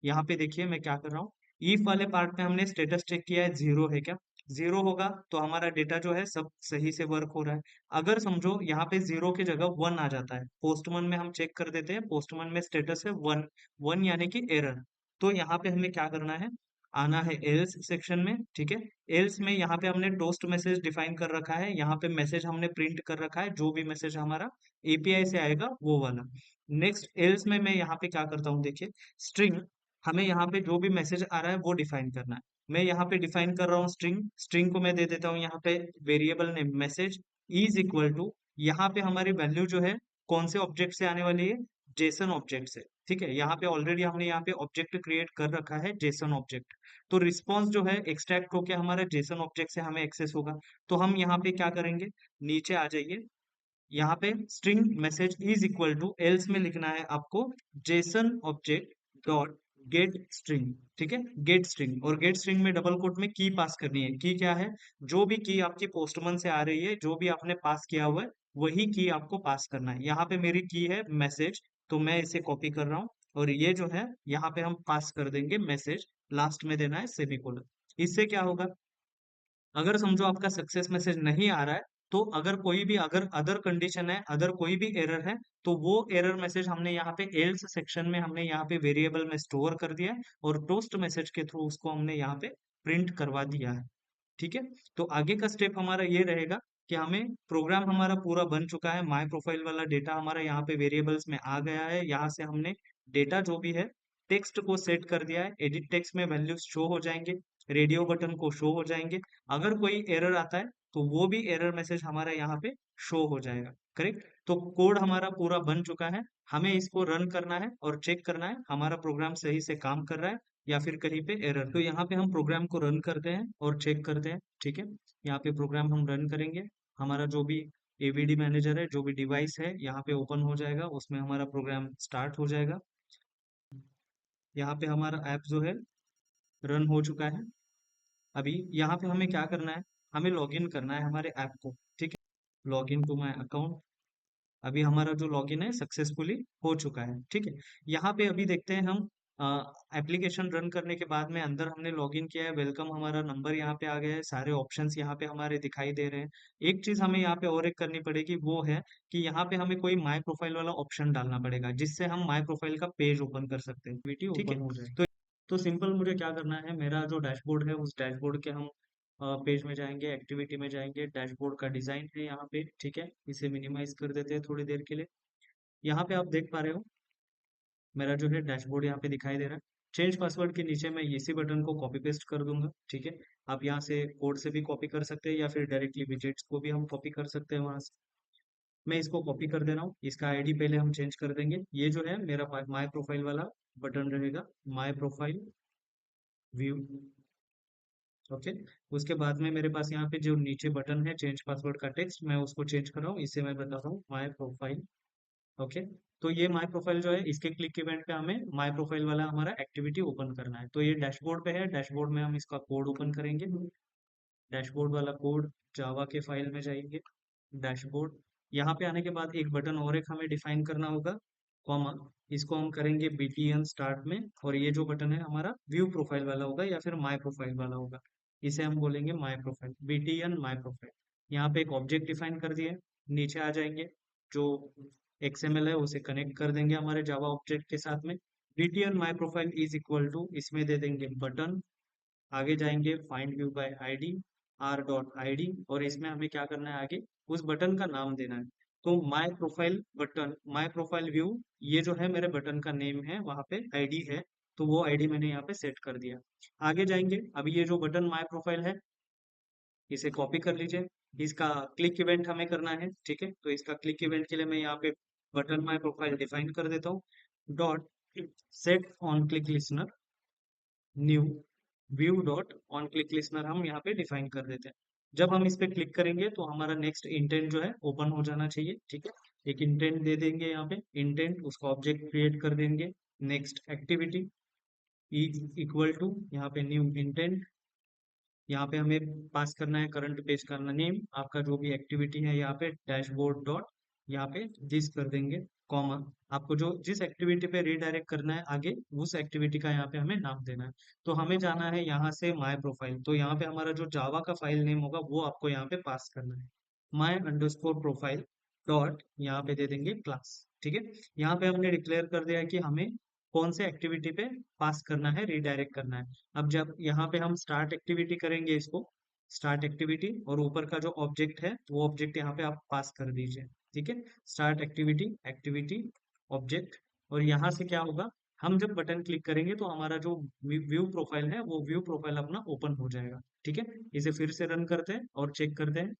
A: यहाँ पे देखिए मैं क्या कर रहा हूँ, इफ वाले पार्ट में हमने स्टेटस चेक किया है जीरो है क्या, जीरो होगा तो हमारा डेटा जो है सब सही से वर्क हो रहा है। अगर समझो यहाँ पे जीरो की जगह वन आ जाता है, पोस्टमैन में हम चेक कर देते हैं, पोस्टमैन में स्टेटस है वन, वन यानी कि एरर, तो यहाँ पे हमें क्या करना है, आना है एल्स सेक्शन में, ठीक है। एल्स में यहाँ पे हमने टोस्ट मैसेज डिफाइन कर रखा है, यहाँ पे मैसेज हमने प्रिंट कर रखा है, जो भी मैसेज हमारा एपीआई से आएगा वो वाला। नेक्स्ट एल्स में मैं यहाँ पे क्या करता हूँ, देखिए स्ट्रिंग, हमें यहाँ पे जो भी मैसेज आ रहा है वो डिफाइन करना है। मैं यहाँ पे डिफाइन कर रहा हूँ स्ट्रिंग, स्ट्रिंग को मैं दे देता हूँ यहाँ पे variable name message is equal to, यहाँ पे हमारी वैल्यू जो है कौन से ऑब्जेक्ट से आने वाली है, जेसन ऑब्जेक्ट से, ठीक है। यहाँ पे ऑलरेडी हमने यहाँ पे ऑब्जेक्ट क्रिएट कर रखा है जेसन ऑब्जेक्ट, तो रिस्पॉन्स जो है एक्सट्रैक्ट होके हमारे जेसन ऑब्जेक्ट से हमें एक्सेस होगा। तो हम यहाँ पे क्या करेंगे, नीचे आ जाइए, यहाँ पे string message is equal to else में लिखना है आपको JSON object dot get string, ठीक है, गेट स्ट्रिंग, और गेट स्ट्रिंग में डबल कोट में की पास करनी है। की क्या है, जो भी की आपकी पोस्टमैन से आ रही है, जो भी आपने पास किया हुआ है वही की आपको पास करना है। यहाँ पे मेरी की है मैसेज, तो मैं इसे कॉपी कर रहा हूँ, और ये जो है यहाँ पे हम पास कर देंगे मैसेज, लास्ट में देना है सेमीकोलन। इससे क्या होगा, अगर समझो आपका सक्सेस मैसेज नहीं आ रहा है, तो अगर कोई भी अगर अदर कंडीशन है, अदर कोई भी एरर है, तो वो एरर मैसेज हमने यहाँ पे एल्स सेक्शन में हमने यहाँ पे वेरिएबल में स्टोर कर दिया है, और टोस्ट मैसेज के थ्रू उसको हमने यहाँ पे प्रिंट करवा दिया है, ठीक है। तो आगे का स्टेप हमारा ये रहेगा कि हमें प्रोग्राम हमारा पूरा बन चुका है, माय प्रोफाइल वाला डेटा हमारा यहाँ पे वेरिएबल्स में आ गया है, यहाँ से हमने डेटा जो भी है टेक्स्ट को सेट कर दिया है, एडिट टेक्स्ट में वैल्यूज शो हो जाएंगे, रेडियो बटन को शो हो जाएंगे। अगर कोई एरर आता है तो वो भी एरर मैसेज हमारा यहाँ पे शो हो जाएगा, करेक्ट। तो कोड हमारा पूरा बन चुका है, हमें इसको रन करना है और चेक करना है हमारा प्रोग्राम सही से काम कर रहा है या फिर कहीं पे एरर। तो यहाँ पे हम प्रोग्राम को रन करते हैं और चेक करते हैं, ठीक है। यहाँ पे प्रोग्राम हम रन करेंगे, हमारा जो भी एवीडी मैनेजर है, जो भी डिवाइस है यहाँ पे ओपन हो जाएगा, उसमें हमारा प्रोग्राम स्टार्ट हो जाएगा। यहाँ पे हमारा ऐप जो है रन हो चुका है। अभी यहाँ पे हमें क्या करना है, हमें लॉगिन करना है हमारे ऐप को, ठीक है। लॉगिन टू माय अकाउंट, अभी हमारा जो लॉगिन है सक्सेसफुली हो चुका है, ठीक है। यहाँ पे अभी देखते हैं हम एप्लीकेशन रन करने के बाद में अंदर हमने लॉगिन किया है, वेलकम हमारा नंबर यहाँ पे आ गया है, सारे ऑप्शंस यहाँ पे हमारे दिखाई दे रहे हैं। एक चीज हमें यहाँ पे और एक करनी पड़ेगी, वो है कि यहाँ पे हमें कोई माई प्रोफाइल वाला ऑप्शन डालना पड़ेगा, जिससे हम माई प्रोफाइल का पेज ओपन कर सकते हैं, वीडियो ठीक है।
B: ओपन हो जाए।
A: तो सिंपल मुझे क्या करना है, मेरा जो डैशबोर्ड है उस डैशबोर्ड के हम पेज में जाएंगे, एक्टिविटी में जाएंगे, डैशबोर्ड का डिजाइन है यहाँ पे, ठीक है। इसे मिनिमाइज कर देते हैं थोड़ी देर के लिए। यहाँ पे आप देख पा रहे हो मेरा जो है डैशबोर्ड यहाँ पे दिखाई दे रहा है। चेंज पासवर्ड के नीचे मैं इसी बटन को कॉपी पेस्ट कर दूंगा, ठीक है। आप यहाँ से कोड से भी कॉपी कर सकते हैं या फिर डायरेक्टली विजेट्स को भी हम कॉपी कर सकते हैं वहां से। मैं इसको कॉपी कर दे रहा हूँ, इसका आईडी पहले हम चेंज कर देंगे। ये जो है मेरा माई प्रोफाइल वाला बटन रहेगा, माई प्रोफाइल व्यू, ओके। उसके बाद में मेरे पास यहाँ पे जो नीचे बटन है चेंज पासवर्ड का टेक्स्ट, मैं उसको चेंज कर रहा हूँ, इसे मैं बता रहा हूँ माई प्रोफाइल, ओके। तो ये माई प्रोफाइल जो है, इसके क्लिक इवेंट पे हमें माई प्रोफाइल वाला हमारा एक्टिविटी ओपन करना है। तो ये डैशबोर्ड पे है, डैशबोर्ड में हम इसका कोड ओपन करेंगे, डैशबोर्ड वाला कोड, जावा के फाइल में जाएंगे, डैशबोर्ड। यहाँ पे आने के बाद एक बटन और एक हमें डिफाइन करना होगा, कॉमा, इसको हम करेंगे बीटीएन स्टार्ट में, और ये जो बटन है हमारा व्यू प्रोफाइल वाला होगा या फिर माई प्रोफाइल वाला होगा, इसे हम बोलेंगे my profile, BTN my profile. यहाँ पे एक ऑब्जेक्ट डिफाइन कर दिए, नीचे आ जाएंगे, जो XML है उसे कनेक्ट कर देंगे हमारे जावा ऑब्जेक्ट के साथ में। btn my profile is equal to, इसमें दे देंगे बटन। आगे जाएंगे find view by ID, R dot ID, और इसमें हमें क्या करना है आगे, उस बटन का नाम देना है। तो my profile button, my profile view, ये जो है मेरे बटन का नेम है, वहां पे आईडी है, तो वो आईडी मैंने यहाँ पे सेट कर दिया। आगे जाएंगे, अभी ये जो बटन माय प्रोफाइल है इसे कॉपी कर लीजिए। इसका क्लिक इवेंट हमें करना है, ठीक है, तो इसका क्लिक इवेंट के लिए मैं यहाँ पे बटन माय प्रोफाइल डिफाइन कर देता हूँ। Dot set on click listener new view dot on click listener हम यहाँ पे डिफाइन कर देते हैं। जब हम इस पे क्लिक करेंगे तो हमारा नेक्स्ट इंटेंट जो है ओपन हो जाना चाहिए, ठीक है। एक इंटेंट दे देंगे यहाँ पे, इंटेंट उसका ऑब्जेक्ट क्रिएट कर देंगे। Next activity is equal to, यहाँ पे न्यू इंटेंट, यहाँ पे हमें पास करना है करंट पेज का नेम, आपका जो भी एक्टिविटी है यहाँ पे डैशबोर्ड डॉट, यहाँ पे दिस कर देंगे, कॉमा, आपको जो जिस एक्टिविटी पे रीडायरेक्ट करना है आगे, उस एक्टिविटी का यहाँ पे हमें नाम देना है। तो हमें जाना है यहाँ से माय प्रोफाइल, तो यहाँ पे हमारा जो जावा का फाइल नेम होगा वो आपको यहाँ पे पास करना है, माय अंडरस्कोर प्रोफाइल डॉट, यहाँ पे दे देंगे क्लास, ठीक है। यहाँ पे हमने डिक्लेयर कर दिया है कि हमें कौन से एक्टिविटी पे पास करना है, रीडायरेक्ट करना है। अब जब यहाँ पे हम स्टार्ट एक्टिविटी करेंगे, इसको स्टार्ट एक्टिविटी, और ऊपर का जो ऑब्जेक्ट है वो ऑब्जेक्ट यहाँ पे आप पास कर दीजिए, ठीक है। स्टार्ट एक्टिविटी, एक्टिविटी ऑब्जेक्ट, और यहाँ से क्या होगा, हम जब बटन क्लिक करेंगे तो हमारा जो व्यू प्रोफाइल है वो व्यू प्रोफाइल अपना ओपन हो जाएगा, ठीक है। इसे फिर से रन करते हैं और चेक करते हैं।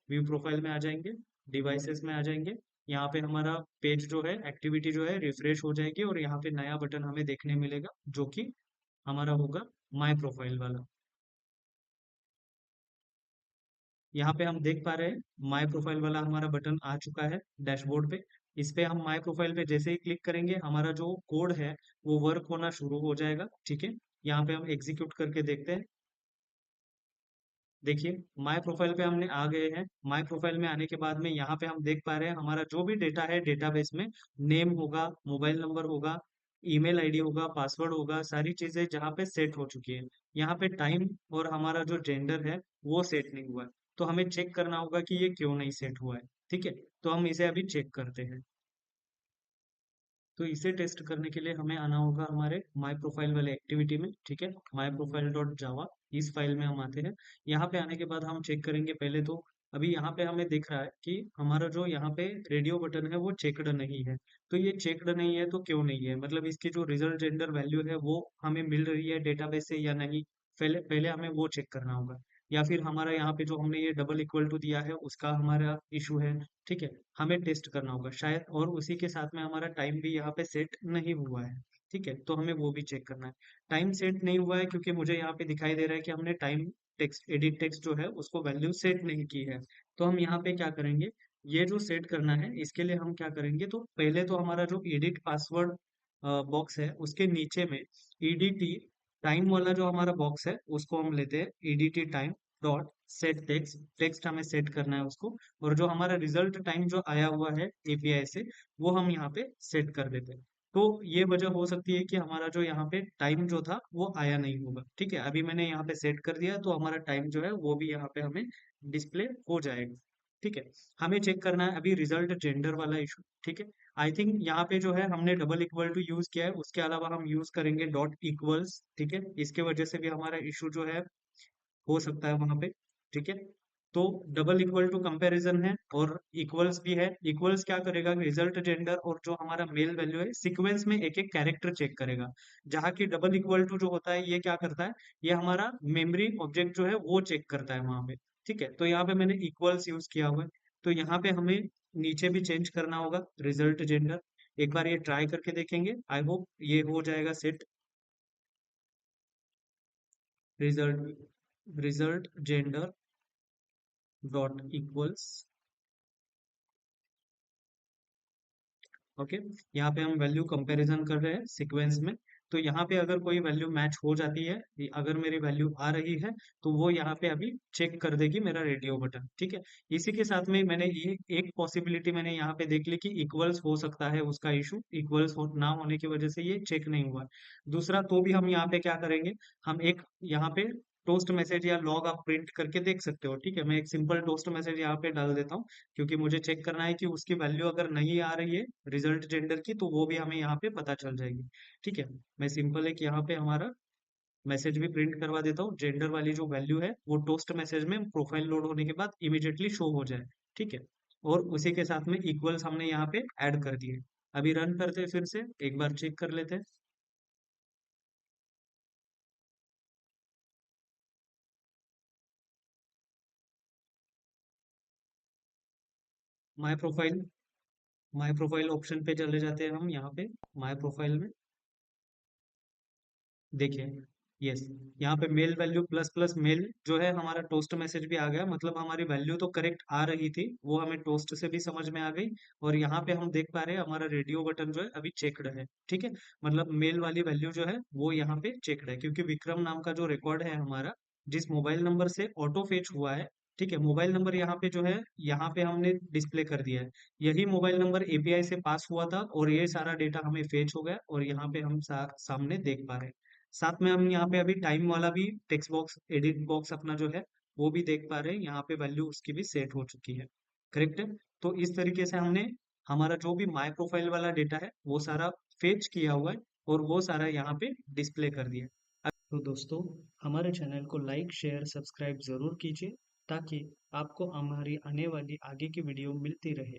A: व्यू प्रोफाइल में आ जाएंगे, डिवाइसेस में आ जाएंगे, यहाँ पे हमारा पेज जो है, एक्टिविटी जो है रिफ्रेश हो जाएगी, और यहाँ पे नया बटन हमें देखने मिलेगा जो कि हमारा होगा माय प्रोफाइल वाला। यहाँ पे हम देख पा रहे हैं माय प्रोफाइल वाला हमारा बटन आ चुका है डैशबोर्ड पे। इस पे हम माय प्रोफाइल पे जैसे ही क्लिक करेंगे हमारा जो कोड है वो वर्क होना शुरू हो जाएगा, ठीक है। यहाँ पे हम एग्जीक्यूट करके देखते हैं। देखिए माय प्रोफाइल पे हमने आ गए हैं। माय प्रोफाइल में आने के बाद में यहाँ पे हम देख पा रहे हैं हमारा जो भी डेटा है डेटाबेस में, नेम होगा, मोबाइल नंबर होगा, ईमेल आईडी होगा, पासवर्ड होगा, सारी चीजें जहाँ पे सेट हो चुकी है। यहाँ पे टाइम और हमारा जो जेंडर है वो सेट नहीं हुआ है, तो हमें चेक करना होगा कि ये क्यों नहीं सेट हुआ है, ठीक है। तो हम इसे अभी चेक करते हैं। तो इसे टेस्ट करने के लिए हमें आना होगा हमारे माई प्रोफाइल वाले एक्टिविटी में, ठीक है। माई प्रोफाइल डॉट जावा, इस फाइल में हम आते हैं। यहाँ पे आने के बाद हम चेक करेंगे पहले तो, अभी यहाँ पे हमें दिख रहा है कि हमारा जो यहाँ पे रेडियो बटन है वो चेक्ड नहीं है। तो ये चेक्ड नहीं है तो क्यों नहीं है, मतलब इसकी जो रिजल्ट जेंडर वैल्यू है वो हमें मिल रही है डेटाबेस से या नहीं, पहले पहले हमें वो चेक करना होगा। या फिर हमारा यहाँ पे जो हमने ये डबल इक्वल टू दिया है उसका हमारा इशू है, ठीक है। हमें टेस्ट करना होगा शायद, और उसी के साथ में हमारा टाइम भी यहाँ पे सेट नहीं हुआ है, ठीक है, तो हमें वो भी चेक करना है। टाइम सेट नहीं हुआ है क्योंकि मुझे यहाँ पे दिखाई दे रहा है कि हमने टाइम टेक्स्ट, एडिट टेक्स्ट जो है उसको वैल्यू सेट नहीं की है। तो हम यहाँ पे क्या करेंगे, ये जो सेट करना है इसके लिए हम क्या करेंगे, तो पहले तो हमारा जो एडिट पासवर्ड बॉक्स है उसके नीचे में ईडीटी टाइम वाला जो हमारा बॉक्स है उसको हम लेते हैं, EDT time dot set text, text हमें सेट करना है उसको, और जो हमारा रिजल्ट टाइम जो आया हुआ है एपीआई से वो हम यहाँ पे सेट कर देते हैं। तो ये वजह हो सकती है कि हमारा जो यहाँ पे टाइम जो था वो आया नहीं होगा, ठीक है। अभी मैंने यहाँ पे सेट कर दिया तो हमारा टाइम जो है वो भी यहाँ पे हमें डिस्प्ले हो जाएगा, ठीक है। हमें चेक करना है अभी रिजल्ट जेंडर वाला इशू, ठीक है। आई थिंक यहाँ पे जो है हमने डबल इक्वल टू यूज किया है, उसके अलावा हम यूज करेंगे डॉट इक्वल्स, ठीक है। इसके वजह से भी हमारा इशू जो है हो सकता है वहां पे, ठीक है। तो डबल इक्वल टू कंपैरिजन है और इक्वल्स भी है। इक्वल्स क्या करेगा, रिजल्ट जेंडर और जो हमारा मेल वैल्यू है सीक्वेंस में एक एक कैरेक्टर चेक करेगा, जहाँ की डबल इक्वल टू जो होता है ये क्या करता है, ये हमारा मेमोरी ऑब्जेक्ट जो है वो चेक करता है वहां पे, ठीक है। तो यहाँ पे मैंने इक्वल्स यूज किया हुआ है, तो यहाँ पे हमें नीचे भी चेंज करना होगा रिजल्ट जेंडर। एक बार ये ट्राई करके देखेंगे, आई होप ये हो जाएगा set. Result, result gender dot equals, okay. यहाँ पे हम वैल्यू कंपैरिजन कर रहे हैं सीक्वेंस में। तो यहाँ पे अगर कोई वैल्यू मैच हो जाती है, अगर मेरी वैल्यू आ रही है, तो वो यहाँ पे अभी चेक कर देगी मेरा रेडियो बटन, ठीक है। इसी के साथ में मैंने ये एक पॉसिबिलिटी मैंने यहाँ पे देख ली कि इक्वल्स हो सकता है उसका इशू, इक्वल्स ना होने की वजह से ये चेक नहीं हुआ। दूसरा, तो भी हम यहाँ पे क्या करेंगे, हम एक यहाँ पे टोस्ट मैसेज या लॉग आप प्रिंट करके देख सकते हो। ठीक है, मैं एक सिंपल टोस्ट मैसेज यहाँ पे डाल देता हूँ, क्योंकि मुझे चेक करना है कि उसकी वैल्यू अगर नहीं आ रही है रिजल्ट जेंडर की, तो वो भी हमें यहाँ पे पता चल जाएगी। ठीक है, मैं सिंपल एक यहाँ पे हमारा मैसेज भी प्रिंट करवा देता हूँ, जेंडर वाली जो वैल्यू है वो टोस्ट मैसेज में प्रोफाइल लोड होने के बाद इमीडिएटली शो हो जाए। ठीक है, और उसी के साथ में इक्वल्स हमने यहाँ पे ऐड कर दिए। अभी रन करते हैं, फिर से एक बार चेक कर लेते हैं। My profile, my profile option पे चले जाते हैं हम यहाँ पे। माय प्रोफाइल में देखिए, यस, यहाँ पे male value plus plus male जो है हमारा टोस्ट मैसेज भी आ गया, मतलब हमारी वैल्यू तो करेक्ट आ रही थी, वो हमें टोस्ट से भी समझ में आ गई। और यहाँ पे हम देख पा रहे हैं हमारा रेडियो बटन जो है अभी चेक्ड है। ठीक है, मतलब मेल वाली वैल्यू जो है वो यहाँ पे चेक्ड है, क्योंकि विक्रम नाम का जो रिकॉर्ड है हमारा, जिस मोबाइल नंबर से ऑटो फेच हुआ है, ठीक है, मोबाइल नंबर यहाँ पे जो है यहाँ पे हमने डिस्प्ले कर दिया है। यही मोबाइल नंबर एपीआई से पास हुआ था और ये सारा डेटा हमें फेच हो गया, और यहाँ पे हम सामने देख पा रहे हैं। साथ में हम यहाँ पे अभी टाइम वाला भी टेक्स्ट बॉक्स, एडिट बॉक्स अपना जो है वो भी देख पा रहे हैं, यहाँ पे वैल्यू उसकी भी सेट हो चुकी है। करेक्ट है। तो इस तरीके से हमने हमारा जो भी माई प्रोफाइल वाला डेटा है वो सारा फेच किया हुआ है, और वो सारा यहाँ पे डिस्प्ले कर दिया है। तो दोस्तों, हमारे चैनल को लाइक शेयर सब्सक्राइब जरूर कीजिए, ताकि आपको हमारी आने वाली आगे की वीडियो मिलती रहे।